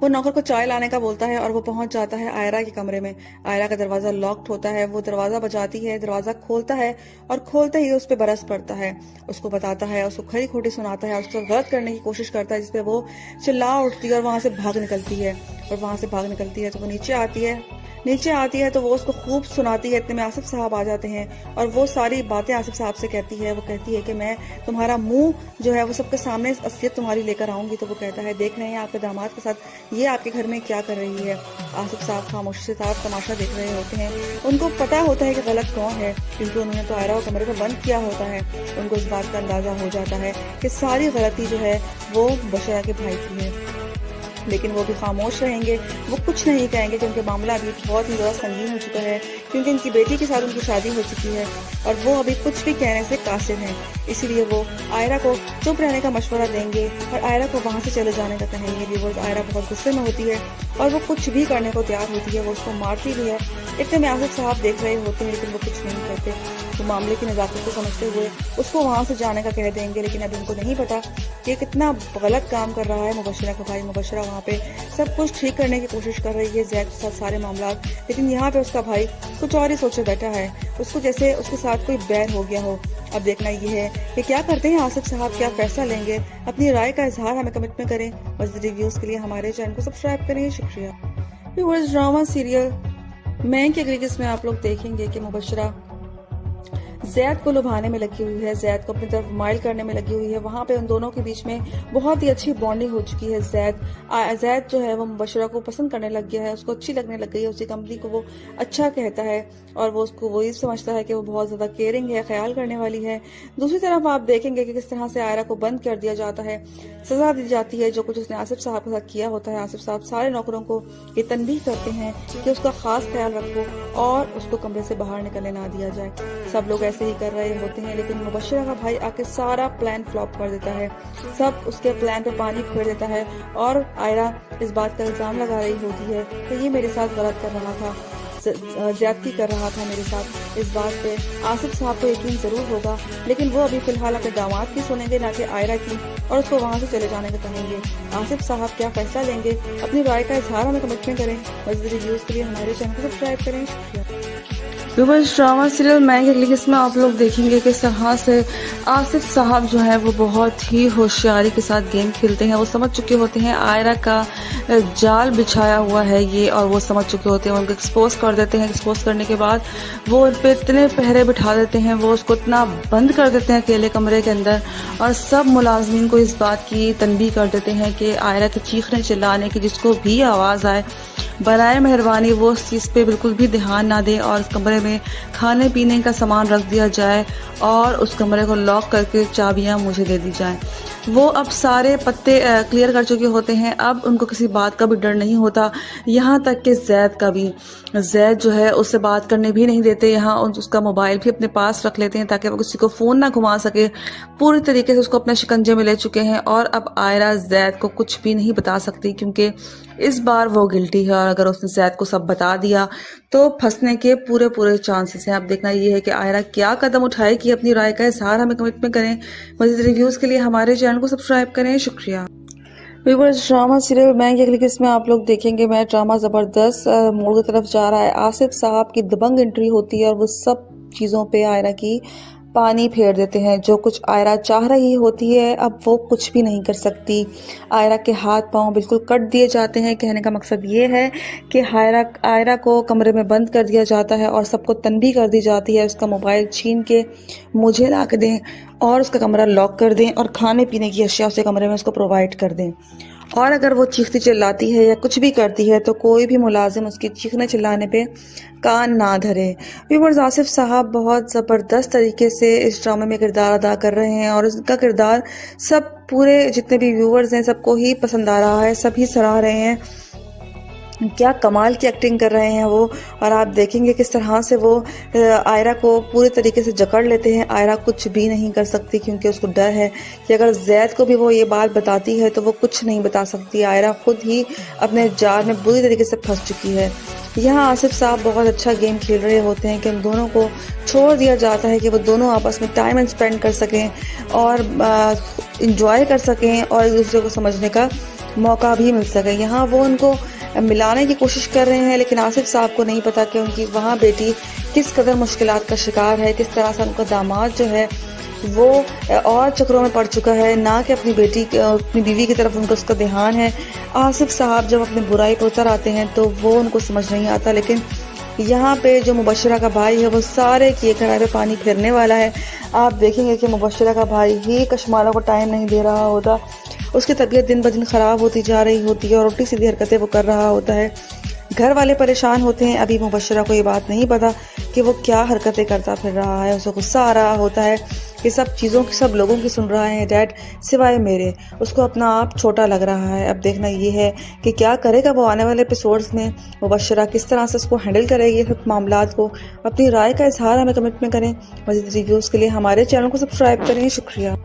[SPEAKER 3] वो नौकर को चाय लाने का बोलता है और वो पहुंच जाता है आयरा के कमरे में। आयरा का दरवाजा लॉक्ड होता है। वो दरवाजा बजाती है, दरवाजा खोलता है और खोलते ही उस पर बरस पड़ता है। उसको बताता है, उसको खरी खोटी सुनाता है, उसको गलत करने की कोशिश करता है, जिसपे वो चिल्ला उठती है और वहां से भाग निकलती है। और वहां से भाग निकलती है तो वो नीचे आती है तो वो उसको खूब सुनाती है। इतने में आसिफ साहब आ जाते हैं और वो सारी बातें आसिफ साहब से कहती है। वो कहती है कि मैं तुम्हारा मुंह जो है वो सबके सामने असलियत तुम्हारी लेकर आऊंगी। तो वो कहता है, देख रहे हैं आपके दामाद के साथ ये आपके घर में क्या कर रही है। आसिफ साहब खामोशी से साफ तमाशा देख रहे होते हैं। उनको पता होता है कि गलत कौन है क्योंकि उन्होंने तो आयरा को कमरे में बंद किया होता है। उनको इस बात का अंदाजा हो जाता है कि सारी गलती जो है वो बशरा के भाई की है। लेकिन वो भी खामोश रहेंगे, वो कुछ नहीं कहेंगे क्योंकि मामला अभी बहुत ही ज़्यादा संगीन हो चुका है क्योंकि उनकी बेटी के साथ उनकी शादी हो चुकी है और वो अभी कुछ भी कहने से कासिर हैं। इसीलिए वो आयरा को चुप रहने का मशवरा देंगे और आयरा को वहाँ से चले जाने का कहेंगे। वो आयरा बहुत गुस्से में होती है और वो कुछ भी करने को तैयार होती है। वो उसको मारती भी है। इतने में आसिफ साहब देख रहे होते हैं लेकिन वो कुछ नहीं करते। तो मामले की नज़ाकत को समझते हुए उसको वहाँ से जाने का कह देंगे। लेकिन अभी उनको नहीं पता कि कितना गलत काम कर रहा है मुबशरा का भाई। मुबशरा वहाँ पे सब कुछ ठीक करने की कोशिश कर रही है जैद के साथ सारे मामला, लेकिन यहाँ पे उसका भाई कुछ और ही सोचे बैठा है। उसको जैसे उसके साथ कोई बैर हो गया हो। अब देखना ये है कि क्या करते हैं आसिफ साहब, क्या फैसला लेंगे। अपनी राय का इजहार हमें कमेंट में करें। मज़ीद रिव्यूज़ के लिए हमारे चैनल को सब्सक्राइब करें। शुक्रिया। व्यूअर्स, ड्रामा सीरियल मैं की अगली किस्म में आप लोग देखेंगे कि मुबशरा जैद को लुभाने में लगी हुई है, जैद को अपनी तरफ माइल करने में लगी हुई है। वहाँ पे उन दोनों के बीच में बहुत ही अच्छी बॉन्डिंग हो चुकी है। जैद जो है वो मुबशरा को पसंद करने लग गया है, उसको अच्छी लगने लग गई है, उसकी कंपनी को वो अच्छा कहता है और वो उसको वो ये समझता है कि वो बहुत ज़्यादा केयरिंग है, ख्याल करने वाली है। दूसरी तरफ आप देखेंगे कि किस तरह से आयरा को बंद कर दिया जाता है, सजा दी जाती है जो कुछ उसने आसिफ साहब के साथ किया होता है। आसिफ साहब सारे नौकरों को ये तनबीह करते हैं कि उसका खास ख्याल रखो और उसको कमरे से बाहर निकलने ना दिया जाए। सब लोग ऐसे ही कर रहे होते हैं लेकिन मुबशरा का भाई आके सारा प्लान फ्लॉप कर देता है। सब उसके प्लान पे पानी फेर देता है और आयरा इस बात का इल्जाम लगा रही होती है कि ये मेरे साथ गलत कर रहा था, ज्यादती कर रहा था मेरे साथ। इस बात पे आसिफ साहब को यकीन जरूर होगा लेकिन वो अभी फिलहाल अपने दामाद की सुनेंगे ना कि आयरा की, और उसको वहाँ से चले जाने का कहेंगे। आसिफ साहब क्या फैसला लेंगे, अपनी राय का इजहार हमें कमेंट में करें। मज़ीद रिव्यूज़ के लिए हमारे चैनल को सब्सक्राइब करें।
[SPEAKER 4] व्यूअर्स, ड्रामा सीरियल मैं की अगली किस्म में आप लोग देखेंगे कि इस तरह से आसिफ साहब जो है वो बहुत ही होशियारी के साथ गेम खेलते हैं। वो समझ चुके होते हैं आयरा का जाल बिछाया हुआ है ये, और वो समझ चुके होते हैं। उनको एक्सपोज कर देते हैं। एक्सपोज करने के बाद वो उन पर इतने पहरे बिठा देते हैं, वो उसको इतना बंद कर देते हैं अकेले कमरे के अंदर, और सब मुलाजमीन को इस बात की तनबीह कर देते हैं कि आयरा के चीखने चिल्लाने की जिसको भी आवाज़ आए बराए मेहरबानी वो उस चीज़ पे बिल्कुल भी ध्यान ना दें और उस कमरे में खाने पीने का सामान रख दिया जाए और उस कमरे को लॉक करके चाबियां मुझे दे दी जाए। वो अब सारे पत्ते क्लियर कर चुके होते हैं। अब उनको किसी बात का भी डर नहीं होता, यहाँ तक कि जैद का भी। जैद जो है उससे बात करने भी नहीं देते, यहाँ उसका मोबाइल भी अपने पास रख लेते हैं ताकि वो किसी को फ़ोन ना घुमा सके। पूरी तरीके से उसको अपने शिकंजे में ले चुके हैं और अब आयरा जैद को कुछ भी नहीं बता सकती क्योंकि इस बार वो गिल्टी है और अगर उसने जैद को सब बता दिया तो फंसने के पूरे चांसेस हैं। अब देखना ये है कि आयरा क्या कदम उठाएगी। अपनी राय का इजहार हमें कमेंट में करें। मज़ीद रिव्यूज़ के लिए हमारे चैनल को सब्सक्राइब करें। शुक्रिया।
[SPEAKER 3] व्यूअर्स, ड्रामा सीरियल मैं की अगली किस्म में आप लोग देखेंगे। मैं ड्रामा ज़बरदस्त मोड़ की तरफ जा रहा है। आसिफ साहब की दबंग एंट्री होती है और वो सब चीज़ों पे आयरा की
[SPEAKER 4] पानी फेर देते हैं। जो कुछ आयरा चाह रही होती है अब वो कुछ भी नहीं कर सकती। आयरा के हाथ पांव बिल्कुल कट दिए जाते हैं। कहने का मकसद ये है कि आयरा को कमरे में बंद कर दिया जाता है और सबको तनबीह कर दी जाती है उसका मोबाइल छीन के मुझे ला के दें और उसका कमरा लॉक कर दें और खाने पीने की अशिया उसे कमरे में उसको प्रोवाइड कर दें। और अगर वो चीखती चिल्लाती है या कुछ भी करती है तो कोई भी मुलाजिम उसके चीखने चिल्लाने पे कान ना धरे। व्यूअर्स, आसिफ साहब बहुत ज़बरदस्त तरीके से इस ड्रामे में किरदार अदा कर रहे हैं और उसका किरदार सब पूरे जितने भी व्यूअर्स हैं सबको ही पसंद आ रहा है, सभी सराह रहे हैं। क्या कमाल की एक्टिंग कर रहे हैं वो। और आप देखेंगे किस तरह से वो आयरा को पूरे तरीके से जकड़ लेते हैं। आयरा कुछ भी नहीं कर सकती क्योंकि उसको डर है कि अगर जैद को भी वो ये बात बताती है तो वो कुछ नहीं बता सकती। आयरा खुद ही अपने जाल में बुरी तरीके से फंस चुकी है। यहाँ आसिफ साहब बहुत अच्छा गेम खेल रहे होते हैं कि उन दोनों को छोड़ दिया जाता है कि वो दोनों आपस में टाइम स्पेंड कर सकें और इंजॉय कर सकें और एक दूसरे को समझने का मौका भी मिल सके। यहाँ वो उनको मिलाने की कोशिश कर रहे हैं लेकिन आसिफ साहब को नहीं पता कि उनकी वहाँ बेटी किस कदर मुश्किलात का शिकार है, किस तरह से उनका दामाद जो है वो और चक्रों में पड़ चुका है, ना कि अपनी बीवी की तरफ उनको उसका ध्यान है। आसिफ साहब जब अपनी बुराई पर उतर आते हैं तो वो उनको समझ नहीं आता, लेकिन यहाँ पे जो मुबशरा का भाई है वो सारे किए कराए पे पानी फेरने वाला है। आप देखेंगे कि मुबशरा का भाई ही कशमाला को टाइम नहीं दे रहा होता, उसकी तबीयत दिन ब दिन ख़राब होती जा रही होती है और उल्टी सीधी हरकतें वो कर रहा होता है। घर वाले परेशान होते हैं। अभी मुबशरा को ये बात नहीं पता कि वो क्या हरकतें करता फिर रहा है। उसे गुस्सा आ रहा होता है कि सब लोगों की सुन रहा है डैड सिवाय मेरे। उसको अपना आप छोटा लग रहा है। अब देखना ये है कि क्या करेगा वो आने वाले एपिसोड्स में। मुबशरा किस तरह से उसको हैंडल करेगी सब मामलात को। अपनी राय का इजहार हमें कमेंट में करें। मज़ीद रिव्यूज़ के लिए हमारे चैनल को सब्सक्राइब करें। शुक्रिया।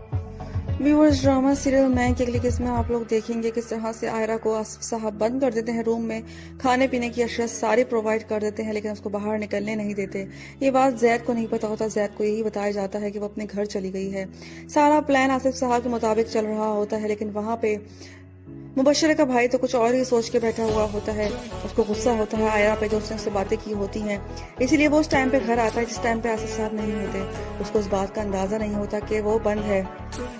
[SPEAKER 4] व्यूअर्स, ड्रामा सीरियल मैं की अगली किस्म में आप लोग देखेंगे किस तरह से आयरा को आसिफ साहब बंद कर देते हैं रूम में, खाने पीने की अशिया सारी प्रोवाइड कर देते हैं लेकिन उसको बाहर निकलने नहीं देते। ये बात जैद को नहीं पता होता। जैद को यही बताया जाता है कि वो अपने घर चली गई है। सारा प्लान आसिफ साहब के मुताबिक चल रहा होता है लेकिन वहाँ पे मुबशरा का भाई तो कुछ और ही सोच के बैठा हुआ होता है। उसको गुस्सा होता है आयरा पे जो उसने उससे बातें की होती हैं, इसीलिए वो उस टाइम पे घर आता है जिस टाइम पे आसिफ साहब नहीं होते। उसको इस बात का अंदाजा नहीं होता कि वो बंद है।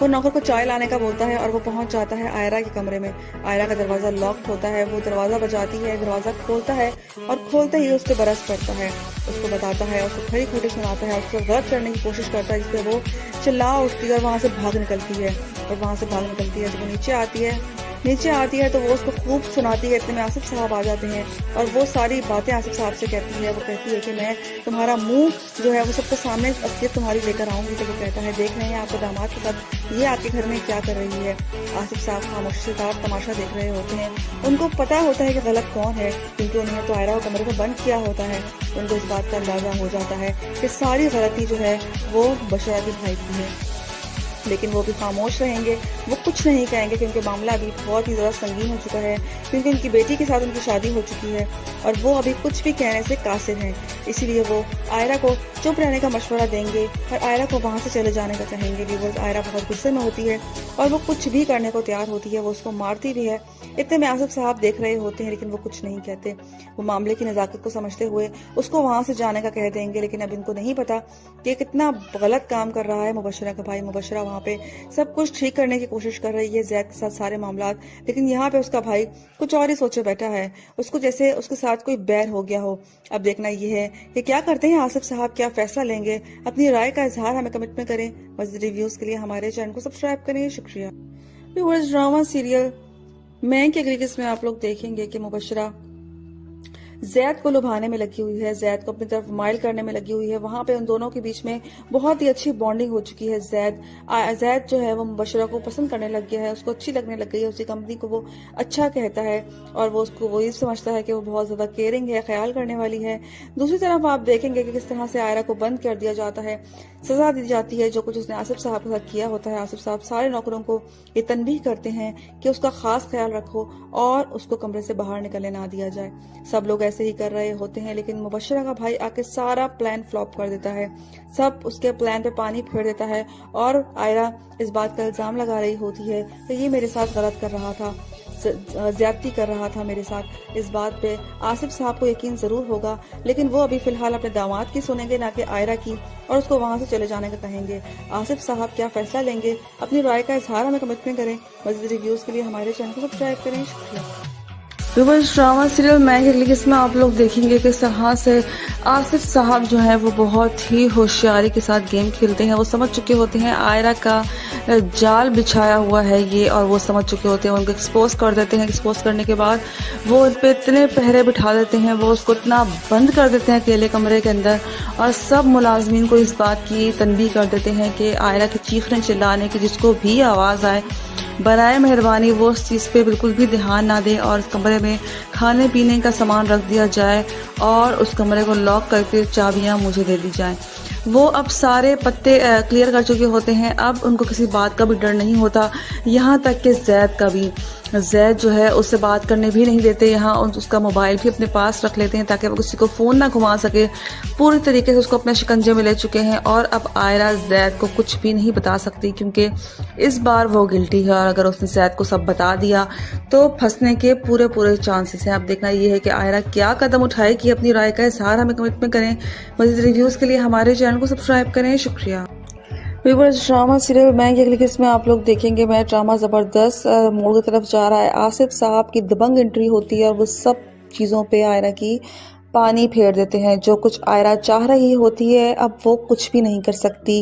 [SPEAKER 4] वो नौकर को चाय लाने का बोलता है और वो पहुंच जाता है आयरा के कमरे में। आयरा का दरवाजा लॉक्ड होता है। वो दरवाजा बजाती है, दरवाजा खोलता है और खोलते ही उस पर बरस पड़ता है। उसको बताता है, उसको खड़ी खोटी सुनाता है, उसको गलत करने की कोशिश करता है जिससे वो चिल्ला उठती है और वहाँ से भाग निकलती है। जब वो नीचे आती है तो वो उसको खूब सुनाती है। इतने में आसिफ साहब आ जाते हैं और वो सारी बातें आसिफ साहब से कहती है। वो कहती है कि मैं तुम्हारा मुंह जो है वो सबके सामने असलियत तुम्हारी लेकर आऊंगी। तो वो कहता है देख रहे हैं आपके दामाद के साथ ये आपके घर में क्या कर रही है। आसिफ साहब खामोशी से तमाशा देख रहे होते हैं। उनको पता होता है कि गलत कौन है क्योंकि उन्होंने तो आयरा को कमरे में बंद किया होता है। उनको इस बात का अंदाजा हो जाता है कि सारी गलती जो है वो बशरा के भाई की है, लेकिन वो भी खामोश रहेंगे। वो कुछ नहीं कहेंगे क्योंकि मामला अभी बहुत ही ज़्यादा संगीन हो चुका है क्योंकि उनकी बेटी के साथ उनकी शादी हो चुकी है और वो अभी कुछ भी कहने से कासिर हैं। इसीलिए वो आयरा को चुप रहने का मशवरा देंगे और आयरा को वहाँ से चले जाने का कहेंगे। व्यूअर्स, आयरा बहुत गुस्से में होती है और वो कुछ भी करने को तैयार होती है। वो उसको मारती भी है। इतने में आसिफ साहब देख रहे होते हैं लेकिन वो कुछ नहीं कहते। वो मामले की नज़ाकत को समझते हुए उसको वहाँ से जाने का कह देंगे, लेकिन अब इनको नहीं पता कि कितना गलत काम कर रहा है मुबशरा का भाई। मुबशरा वहाँ पे सब कुछ ठीक करने की कोशिश कर रही है जैद के साथ सारे मामलात, लेकिन यहाँ पे उसका भाई कुछ और ही सोचे बैठा है। उसको जैसे उसके साथ कोई बैर हो गया हो। अब देखना ये है कि क्या करते हैं आसिफ साहब, क्या फैसला लेंगे। अपनी राय का इजहार हमें कमेंट में करें। मज़ीद रिव्यूज के लिए हमारे चैनल को सब्सक्राइब करें। शुक्रिया। व्यूअर्स, ड्रामा सीरियल मैं की अगली किस्म में आप लोग देखेंगे कि मुबशरा जैद को लुभाने में लगी हुई है, जैद को अपनी तरफ माइल करने में लगी हुई है। वहाँ पे उन दोनों के बीच में बहुत ही अच्छी बॉन्डिंग हो चुकी है। जैद जो है वो मुबशरा को पसंद करने लग गया है, उसको अच्छी लगने लग गई है, उसकी कंपनी को वो अच्छा कहता है और वो उसको वो ये समझता है कि वो बहुत ज्यादा केयरिंग है, ख्याल करने वाली है। दूसरी तरफ आप देखेंगे कि किस तरह से आयरा को बंद कर दिया जाता है, सजा दी जाती है जो कुछ उसने आसिफ साहब के साथ किया होता है। आसिफ साहब सारे नौकरों को ये तनबीह करते हैं कि उसका खास ख्याल रखो और उसको कमरे से बाहर निकलने ना दिया जाए। सब लोग ऐसे ही कर रहे होते हैं लेकिन मुबशरा का भाई आके सारा प्लान फ्लॉप कर देता है। सब उसके प्लान पे पानी फेर देता है और आयरा इस बात का इल्जाम लगा रही होती है कि ये मेरे साथ गलत कर रहा था। ज्यादती कर रहा था मेरे साथ। इस बात पे आसिफ साहब को यकीन ज़रूर होगा, लेकिन वो अभी फ़िलहाल अपने दामाद की सुनेंगे, ना कि आयरा की, और उसको वहाँ से चले जाने का कहेंगे। आसिफ साहब क्या फ़ैसला लेंगे, अपनी राय का इजहार हमें कमेंट में करें। मज़ीद रिव्यूज़ के लिए हमारे चैनल को सब्सक्राइब करें। शुक्रिया।
[SPEAKER 3] व्यूअर्स, ड्रामा सीरियल मैं के लिए इसमें आप लोग देखेंगे किस तरह से आसिफ साहब जो है वो बहुत ही होशियारी के साथ गेम खेलते हैं। वो समझ चुके होते हैं आयरा का जाल बिछाया हुआ है ये, और वो समझ चुके होते हैं, उनको एक्सपोज कर देते हैं। एक्सपोज करने के बाद वो उन पे इतने पहरे बिठा देते हैं, वो उसको इतना बंद कर देते हैं अकेले कमरे के अंदर, और सब मुलाजमीन को इस बात की तनबीह कर देते हैं कि आयरा के चीखने चिल्लाने की जिसको भी आवाज़ आए, बराए मेहरबानी वो उस चीज़ पे बिल्कुल भी ध्यान ना दें, और उस कमरे में खाने पीने का सामान रख दिया जाए और उस कमरे को लॉक करके चाबियां मुझे दे दी जाए। वो अब सारे पत्ते क्लियर कर चुके होते हैं, अब उनको किसी बात का भी डर नहीं होता, यहाँ तक कि जैद का भी। जैद जो है उससे बात करने भी नहीं देते यहाँ, उसका मोबाइल भी अपने पास रख लेते हैं ताकि वो किसी को फ़ोन ना घुमा सके। पूरी तरीके से उसको अपने शिकंजे में ले चुके हैं, और अब आयरा जैद को कुछ भी नहीं बता सकती, क्योंकि इस बार वो गिल्टी है, और अगर उसने जैद को सब बता दिया तो फंसने के पूरे चांसेस हैं। अब देखना ये है कि आयरा क्या कदम उठाएगी। अपनी राय का इजहार हमें कमेंट में करें। मज़ीद रिव्यूज़ के लिए हमारे चैनल को सब्सक्राइब करें। शुक्रिया। व्यूअर्स, ड्रामा सीरियल मैं के लिए इसमें आप लोग देखेंगे मैं ड्रामा ज़बरदस्त मोड़ की तरफ जा रहा है। आसिफ साहब की दबंग एंट्री होती है और वो सब चीज़ों पे आयरा की पानी फेर देते हैं। जो कुछ आयरा चाह रही होती है अब वो कुछ भी नहीं कर सकती।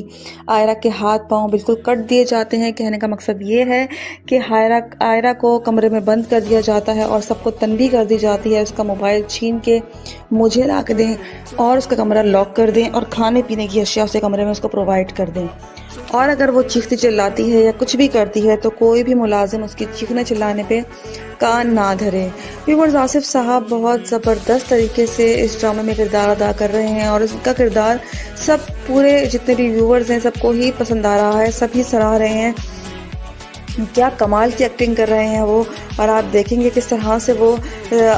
[SPEAKER 3] आयरा के हाथ पांव बिल्कुल कट दिए जाते हैं। कहने का मकसद ये है कि आयरा को कमरे में बंद कर दिया जाता है और सबको तनबीह कर दी जाती है उसका मोबाइल छीन के मुझे ला के दें और उसका कमरा लॉक कर दें और खाने पीने की अशिया उसे कमरे में उसको प्रोवाइड कर दें। और अगर वो चीखती चिल्लाती है या कुछ भी करती है तो कोई भी मुलाजिम उसकी चीखने चिल्लाने पे कान ना धरे। व्यूअर्स, आसिफ साहब बहुत ज़बरदस्त तरीके से इस ड्रामे में किरदार अदा कर रहे हैं और इसका किरदार सब पूरे जितने भी व्यूअर्स हैं सबको ही पसंद आ रहा है, सभी सराह रहे हैं। क्या कमाल की एक्टिंग कर रहे हैं वो, और आप देखेंगे किस तरह से वो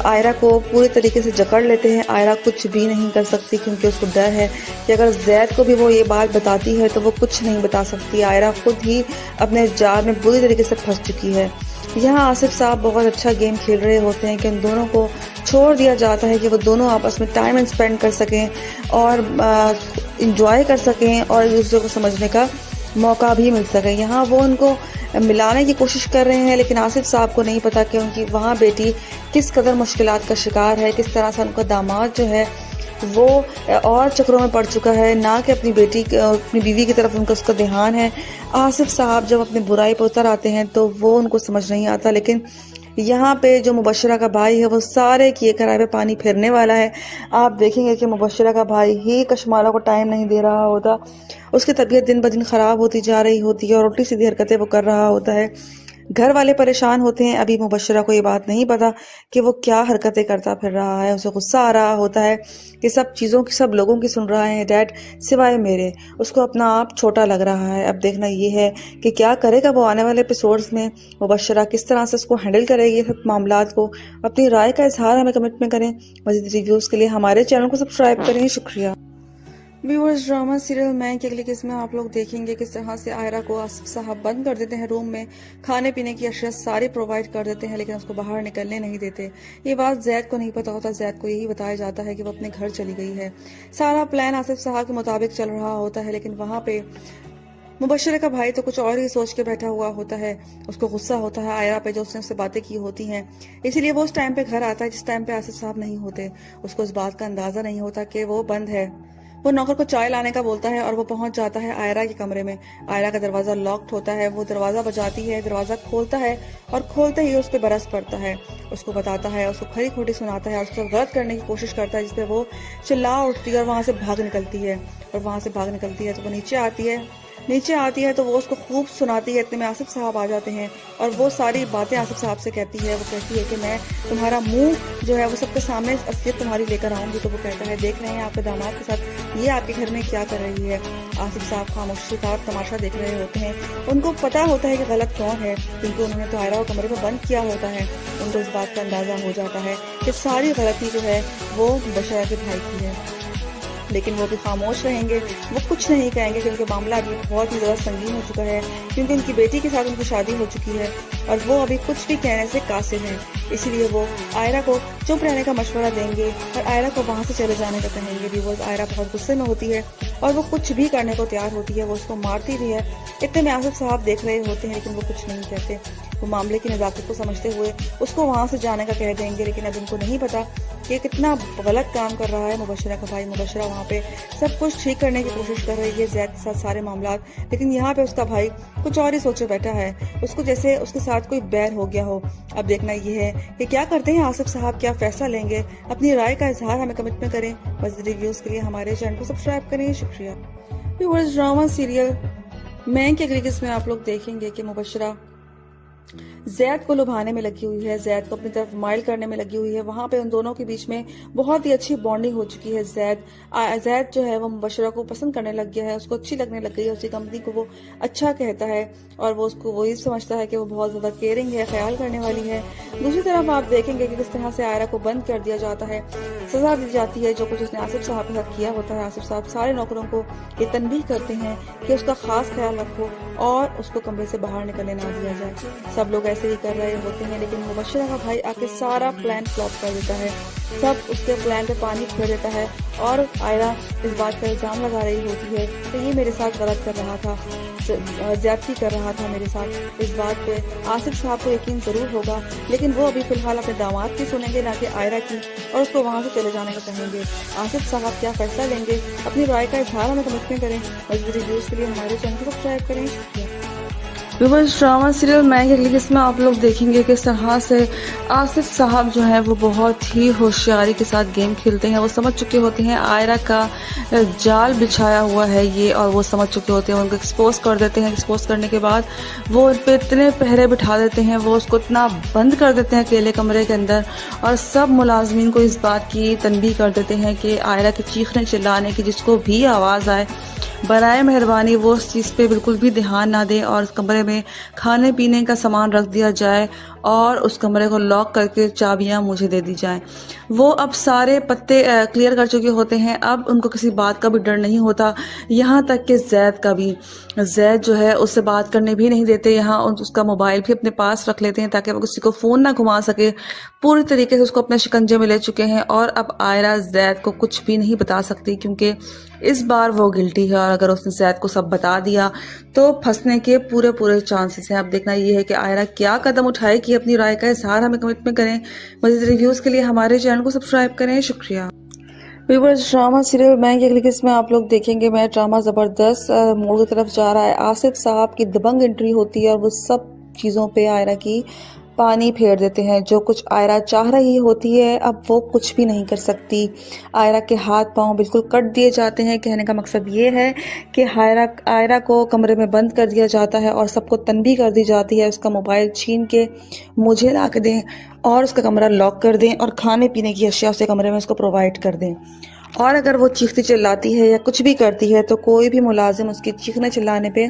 [SPEAKER 3] आयरा को पूरी तरीके से जकड़ लेते हैं। आयरा कुछ भी नहीं कर सकती क्योंकि उसको डर है कि अगर जैद को भी वो ये बात बताती है तो वो कुछ नहीं बता सकती। आयरा खुद ही अपने जाल में बुरी तरीके से फंस चुकी है। यहाँ आसिफ साहब बहुत अच्छा गेम खेल रहे होते हैं कि उन दोनों को छोड़ दिया जाता है कि वो दोनों आपस में टाइम स्पेंड कर सकें और इंजॉय कर सकें और एक दूसरे को समझने का मौका भी मिल सके। यहाँ वो उनको मिलाने की कोशिश कर रहे हैं, लेकिन आसिफ साहब को नहीं पता कि उनकी वहाँ बेटी किस कदर मुश्किलात का शिकार है, किस तरह से उनका दामाद जो है वो और चक्रों में पड़ चुका है, ना कि अपनी बीवी की तरफ उनका उसका ध्यान है। आसिफ साहब जब अपनी बुराई पर उतर आते हैं तो वो उनको समझ नहीं आता, लेकिन यहाँ पे जो मुबशरा का भाई है वो सारे किए कराए पे पानी फेरने वाला है। आप देखेंगे कि मुबशरा का भाई ही कशमाला को टाइम नहीं दे रहा होता, उसकी तबीयत दिन ब दिन ख़राब होती जा रही होती है और उल्टी सीधी हरकतें वो कर रहा होता है। घर वाले परेशान होते हैं। अभी मुबशरा को ये बात नहीं पता कि वो क्या हरकतें करता फिर रहा है। उसे गुस्सा आ रहा होता है कि सब चीज़ों की सब लोगों की सुन रहा है डैड सिवाय मेरे। उसको अपना आप छोटा लग रहा है। अब देखना ये है कि क्या करेगा वो आने वाले एपिसोड्स में, मुबशरा किस तरह से उसको हैंडल करेगी सब मामलात को। अपनी राय का इजहार हमें कमेंट में करें। मज़ीद रिव्यूज़ के लिए हमारे चैनल को सब्सक्राइब करें। शुक्रिया। व्यूअर्स, ड्रामा सीरियल मैं के लिए इसमें आप लोग देखेंगे किस तरह से आयरा को आसिफ साहब बंद कर देते हैं रूम में, खाने पीने की अशिया सारी प्रोवाइड कर देते हैं, लेकिन उसको बाहर निकलने नहीं देते। ये बात जैद को नहीं पता होता। जैद को यही बताया जाता है कि वो अपने घर चली गई है। सारा प्लान आसिफ साहब के मुताबिक चल रहा होता है, लेकिन वहाँ पे मुबशरा का भाई तो कुछ और ही सोच के बैठा हुआ होता है। उसको गुस्सा होता है आयरा पे जो उसने उससे बातें की होती हैं, इसीलिए वो उस टाइम पे घर आता है जिस टाइम पे आसिफ साहब नहीं होते। उसको इस बात का अंदाजा नहीं होता कि वो बंद है। वो नौकर को चाय लाने का बोलता है और वो पहुंच जाता है आयरा के कमरे में। आयरा का दरवाजा लॉक्ड होता है। वो दरवाजा बजाती है, दरवाजा खोलता है और खोलते ही उस पर बरस पड़ता है। उसको बताता है, उसको खरी खोटी सुनाता है और उसको गलत करने की कोशिश करता है, जिसपे वो चिल्ला उठती है और वहां से भाग निकलती है। और वहां से भाग निकलती है तो वो नीचे आती है तो वो उसको खूब सुनाती है। इतने में आसिफ साहब आ जाते हैं और वो सारी बातें आसिफ साहब से कहती है। वो कहती है कि मैं तुम्हारा मुंह जो है वो सबके सामने असलियत तुम्हारी लेकर आऊंगी। तो वो कहता है देख रहे हैं आपके दामाद के साथ ये आपके घर में क्या कर रही है। आसिफ साहब खामोशी का तमाशा देख रहे होते हैं। उनको पता होता है कि गलत कौन है, क्योंकि उन्होंने तो आयरा को कमरे में बंद किया होता है। उनको इस बात का अंदाजा हो जाता है कि सारी गलती जो है वो मुबशरा के भाई की है।
[SPEAKER 4] लेकिन वो भी खामोश रहेंगे, वो कुछ नहीं कहेंगे क्योंकि मामला अभी बहुत ही ज़्यादा संगीन हो चुका है, क्योंकि उनकी बेटी के साथ उनकी शादी हो चुकी है और वो अभी कुछ भी कहने से कासिर हैं। इसीलिए वो आयरा को चुप रहने का मशवरा देंगे और आयरा को वहाँ से चले जाने का कहेंगे भी। वो आयरा बहुत गुस्से में होती है और वो कुछ भी करने को तैयार होती है, वो उसको मारती भी है। इतने में आसिफ साहब देख रहे होते हैं लेकिन वो कुछ नहीं कहते। वो मामले की नज़ाकत को समझते हुए उसको वहाँ से जाने का कह देंगे, लेकिन अब उनको नहीं पता कि कितना गलत काम कर रहा है मुबशरा का भाई। मुबशरा वहाँ पे सब कुछ ठीक करने की कोशिश कर रही है ज़ैद के साथ सारे मामलात, लेकिन यहाँ पे उसका भाई कुछ और ही सोचे बैठा है, उसको जैसे उसके साथ कोई बैर हो गया हो। अब देखना ये है कि क्या करते हैं आसिफ साहब, क्या फैसला लेंगे। अपनी राय का इजहार हमें कमेंट में करें। मज़ीद रिव्यूज़ के लिए हमारे चैनल को सब्सक्राइब करें। शुक्रिया। व्यूअर्स, ड्रामा सीरियल मैं की अगली किस्त में आप लोग देखेंगे कि मुबशरा ज़ैद को लुभाने में लगी हुई है, ज़ैद को अपनी तरफ माइल करने में लगी हुई है। वहाँ पे उन दोनों के बीच में बहुत ही अच्छी बॉन्डिंग हो चुकी है। ज़ैद जो है वो मुबशरा को पसंद करने लग गया है, उसको अच्छी लगने लग गई है, उसकी कंपनी को वो अच्छा कहता है और वो उसको वही समझता है कि वो बहुत ज़्यादा केयरिंग है, ख्याल करने वाली है। दूसरी तरफ आप देखेंगे कि किस तरह से आयरा को बंद कर दिया जाता है, सजा दी जाती है। जो कुछ उसने आसिफ साहब के साथ किया होता है, आसिफ साहब सारे नौकरों को ये तनबीह करते हैं कि उसका खास ख्याल रखो और उसको कमरे से बाहर निकलने ना दिया जाए। सब लोग ऐसे ही कर रहे होते हैं, लेकिन मुबशरा का भाई आके सारा प्लान फ्लॉप कर देता है, सब उसके प्लान पे पानी फेर देता है और आयरा इस बात का इल्जाम लगा रही होती है कि ये मेरे साथ गलत कर रहा था, ज्यादती कर रहा था मेरे साथ। इस बात पे आसिफ साहब को यकीन जरूर होगा, लेकिन वो अभी फिलहाल अपने दामाद की सुनेंगे ना कि आयरा की, और उसको वहाँ से चले जाने का कहेंगे। आसिफ साहब क्या फैसला लेंगे, अपनी राय का इजहार हमें कमेंट में करें। मज़ीद रिव्यूज़ के लिए हमारे चैनल को सब्सक्राइब करें।
[SPEAKER 3] व्यूअर्स, ड्रामा सीरियल मैं की अगली किस्त में आप लोग देखेंगे किस तरह से आसिफ साहब जो है वो बहुत ही होशियारी के साथ गेम खेलते हैं। वो समझ चुके होते हैं आयरा का जाल बिछाया हुआ है ये, और वो समझ चुके होते हैं, उनको एक्सपोज कर देते हैं। एक्सपोज करने के बाद वो उन पे इतने पहरे बिठा देते हैं, वो उसको इतना बंद कर देते हैं अकेले कमरे के अंदर, और सब मुलाजमीन को इस बात की तनबीह कर देते हैं कि आयरा के चीखने चिल्लाने की जिसको भी आवाज़ आए बराए मेहरबानी वो उस चीज़ पे बिल्कुल भी ध्यान ना दें और उस कमरे में खाने पीने का सामान रख दिया जाए और उस कमरे को लॉक करके चाबियां मुझे दे दी जाएं। वो अब सारे पत्ते क्लियर कर चुके होते हैं, अब उनको किसी बात का भी डर नहीं होता। यहाँ तक कि ज़ैद का भी, ज़ैद जो है उससे बात करने भी नहीं देते, यहाँ उसका मोबाइल भी अपने पास रख लेते हैं ताकि वो किसी को फ़ोन ना घुमा सके। पूरी तरीके से उसको अपने शिकंजे में ले चुके हैं और अब आयरा ज़ैद को कुछ भी नहीं बता सकती, क्योंकि इस बार वो गिल्टी है और अगर उसने ज़ैद को सब बता दिया तो फंसने के पूरे चांसेस हैं। अब देखना ये है कि आयरा क्या कदम उठाएगी। अपनी राय का इजहार हमें कमेंट में करें। मज़ीद रिव्यूज़ के लिए हमारे चैनल को सब्सक्राइब करें। शुक्रिया। व्यूअर्स, ड्रामा सीरियल मैं की अगली किस्त में आप लोग देखेंगे मैं ड्रामा ज़बरदस्त मोड़ की तरफ जा रहा है। आसिफ साहब की दबंग एंट्री होती है और वो सब चीज़ों पे आयरा की पानी फेर देते हैं। जो कुछ आयरा चाह रही होती है अब वो कुछ भी नहीं कर सकती। आयरा के हाथ पांव बिल्कुल कट दिए जाते हैं। कहने का मकसद ये है कि आयरा को कमरे में बंद कर दिया जाता है और सबको तनबीह कर दी जाती है उसका मोबाइल छीन के मुझे ला के दें और उसका कमरा लॉक कर दें और खाने पीने की अशिया उसे कमरे में उसको प्रोवाइड कर दें। और अगर वो चीखती चिल्लाती है या कुछ भी करती है तो कोई भी मुलाजिम उसकी चीखने चिल्लाने पे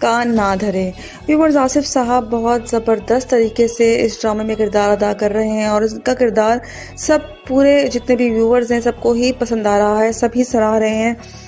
[SPEAKER 3] कान ना धरे। व्यूअर्स, आसिफ साहब बहुत ज़बरदस्त तरीके से इस ड्रामे में किरदार अदा कर रहे हैं और इसका किरदार सब पूरे जितने भी व्यूअर्स हैं सबको ही पसंद आ रहा है, सभी सराह रहे हैं।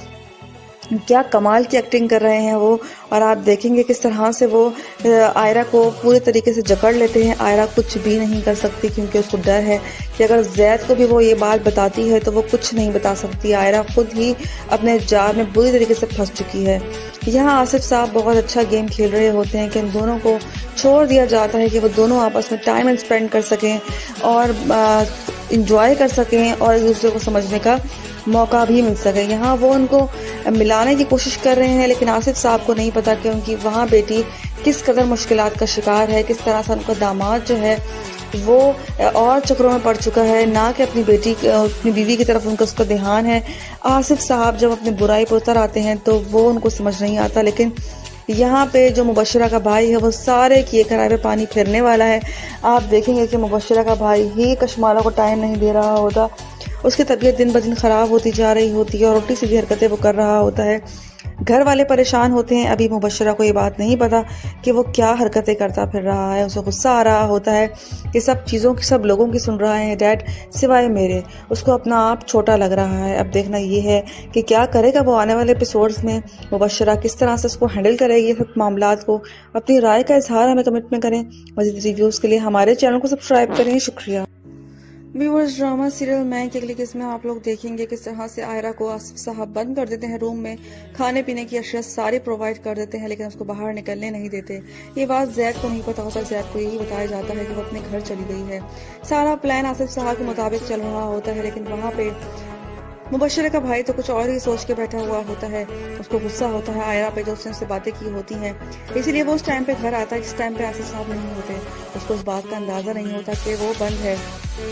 [SPEAKER 3] क्या कमाल की एक्टिंग कर रहे हैं वो, और आप देखेंगे किस तरह से वो आयरा को पूरे तरीके से जकड़ लेते हैं। आयरा कुछ भी नहीं कर सकती क्योंकि उसको डर है कि अगर ज़ैद को भी वो ये बात बताती है तो वो कुछ नहीं बता सकती। आयरा खुद ही अपने जाल में बुरी तरीके से फंस चुकी है। यहाँ आसिफ साहब बहुत अच्छा गेम खेल रहे होते हैं कि इन दोनों को छोड़ दिया जाता है कि वो दोनों आपस में टाइम स्पेंड कर सकें और इंजॉय कर सकें और एक दूसरे को समझने का मौका भी मिल सके। यहाँ वो उनको मिलाने की कोशिश कर रहे हैं, लेकिन आसिफ साहब को नहीं पता कि उनकी वहाँ बेटी किस कदर मुश्किलात का शिकार है, किस तरह से उनका दामाद जो है वो और चक्रों में पड़ चुका है, ना कि अपनी बेटी अपनी बीवी की तरफ उनका उसका ध्यान है। आसिफ साहब जब अपनी बुराई पर उतर आते हैं तो वो उनको समझ नहीं आता, लेकिन यहाँ पे जो मुबशरा का भाई है वो सारे किए कराए पे पानी फेरने वाला है। आप देखेंगे कि मुबशरा का भाई ही कशमाला को टाइम नहीं दे रहा होता, उसकी तबीयत दिन ब दिन ख़राब होती जा रही होती है और उल्टी सीधी हरकतें वो कर रहा होता है। घर वाले परेशान होते हैं। अभी मुबशरा को ये बात नहीं पता कि वो क्या हरकतें करता फिर रहा है। उसे गुस्सा आ रहा होता है कि सब चीज़ों की सब लोगों की सुन रहा है डैड सिवाय मेरे। उसको अपना आप छोटा लग रहा है। अब देखना ये है कि क्या करेगा वो आने वाले एपिसोड्स में। मुबशरा किस तरह से उसको हैंडल करेगी ये सब मामलात को। अपनी राय का इजहार हमें कमेंट में करें। मज़ीद रिव्यूज़ के लिए हमारे चैनल को सब्सक्राइब करें। शुक्रिया। व्यूअर्स, ड्रामा सीरियल मैं की अगली किस्म में आप लोग देखेंगे किस तरह से आयरा को आसिफ साहब बंद कर देते हैं रूम में। खाने पीने की अशिया सारी प्रोवाइड कर देते हैं लेकिन उसको बाहर निकलने नहीं देते। ये बात जैद को नहीं पता होता। जैद को यही बताया जाता है कि वो अपने घर चली गई है। सारा प्लान आसिफ साहब के मुताबिक चल रहा होता है लेकिन वहाँ पे मुबशरा का भाई तो कुछ और ही सोच के बैठा हुआ होता है। उसको गुस्सा होता है आयरा पे जो उसने उससे बातें की होती हैं, इसीलिए वो उस टाइम पे घर आता है जिस टाइम पे आसिफ साहब नहीं होते। उसको इस बात का अंदाजा नहीं होता कि वो बंद है।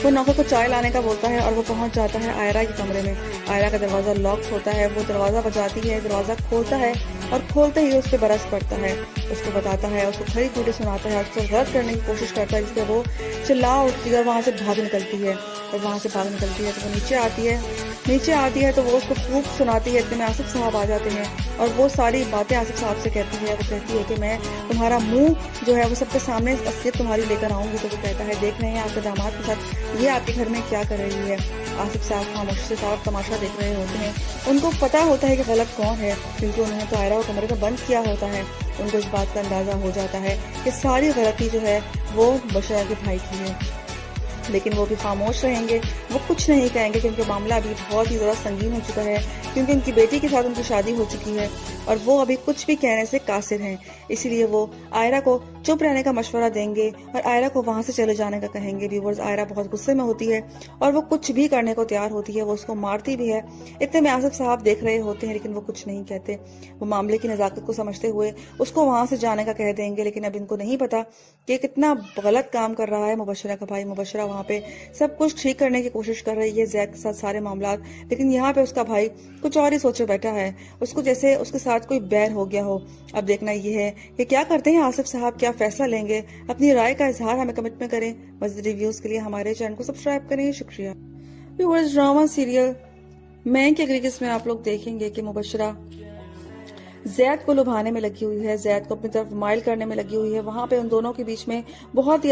[SPEAKER 3] वो नौकर को चाय लाने का बोलता है और वो पहुंच जाता है आयरा के कमरे में। आयरा का दरवाजा लॉक होता है। वो दरवाजा बजाती है, दरवाजा खोलता है और खोलते ही उस पर बरस पड़ता है। उसको बताता है, उसको खड़ी खुटी सुनाता है, उसको रद्द करने की कोशिश करता है जिससे वो चिल्ला उठती है और वहाँ से भाग निकलती है। और वहाँ से भाग निकलती है तो वो नीचे आती है तो वो उसको खूब सुनाती है। इतने में आसिफ साहब आ जाते हैं और वो सारी बातें आसिफ साहब से कहती है। वो कहती है कि मैं तुम्हारा मुंह जो है वो सबके सामने असलियत तुम्हारी लेकर आऊंगी। तो वो कहता है देख रहे हैं आपके दामाद के साथ ये आपके घर में क्या कर रही है। आसिफ साहब खामोशी से सारा तमाशा देख रहे होते हैं। उनको पता होता है कि गलत कौन है क्योंकि उन्होंने तो आयरा को कमरे में बंद किया होता है। उनको इस बात का अंदाजा हो जाता है कि सारी गलती जो है वो मुबशरा के भाई की है। लेकिन वो भी खामोश रहेंगे, वो कुछ नहीं कहेंगे क्योंकि मामला अभी बहुत ही ज़्यादा संगीन हो चुका है क्योंकि उनकी बेटी के साथ उनकी शादी हो चुकी है और वो अभी कुछ भी कहने से कासिर हैं। इसीलिए वो आयरा को चुप रहने का मशवरा देंगे और आयरा को वहां से चले जाने का कहेंगे। व्यूवर्स, आयरा बहुत गुस्से में होती है और वो कुछ भी करने को तैयार होती है। वो उसको मारती भी है। इतने में आसिफ साहब देख रहे होते हैं लेकिन वो कुछ नहीं कहते। वो मामले की नजाकत को समझते हुए उसको वहां से जाने का कह देंगे लेकिन अब इनको नहीं पता कि कितना गलत काम कर रहा है मुबशरा का भाई। मुबशरा वहाँ पे सब कुछ ठीक करने की कोशिश कर रही है जैद के साथ सारे मामलात, लेकिन यहाँ पे उसका भाई कुछ और ही सोचे बैठा है। उसको जैसे उसके साथ कोई बैर हो गया हो। अब देखना ये है कि क्या करते हैं आसिफ साहब, क्या फैसला लेंगे। अपनी राय का इजहार हमें कमेंट में करें। मज़ीद रिव्यूज के लिए हमारे चैनल को सब्सक्राइब करें। शुक्रिया। व्यूअर्स, ड्रामा सीरियल मैं की अगली किस्म में आप लोग देखेंगे कि मुबशरा जैद को लुभाने में लगी हुई है, जैद को अपनी तरफ माइल करने में लगी हुई है। वहां पे उन दोनों के बीच में बहुत ही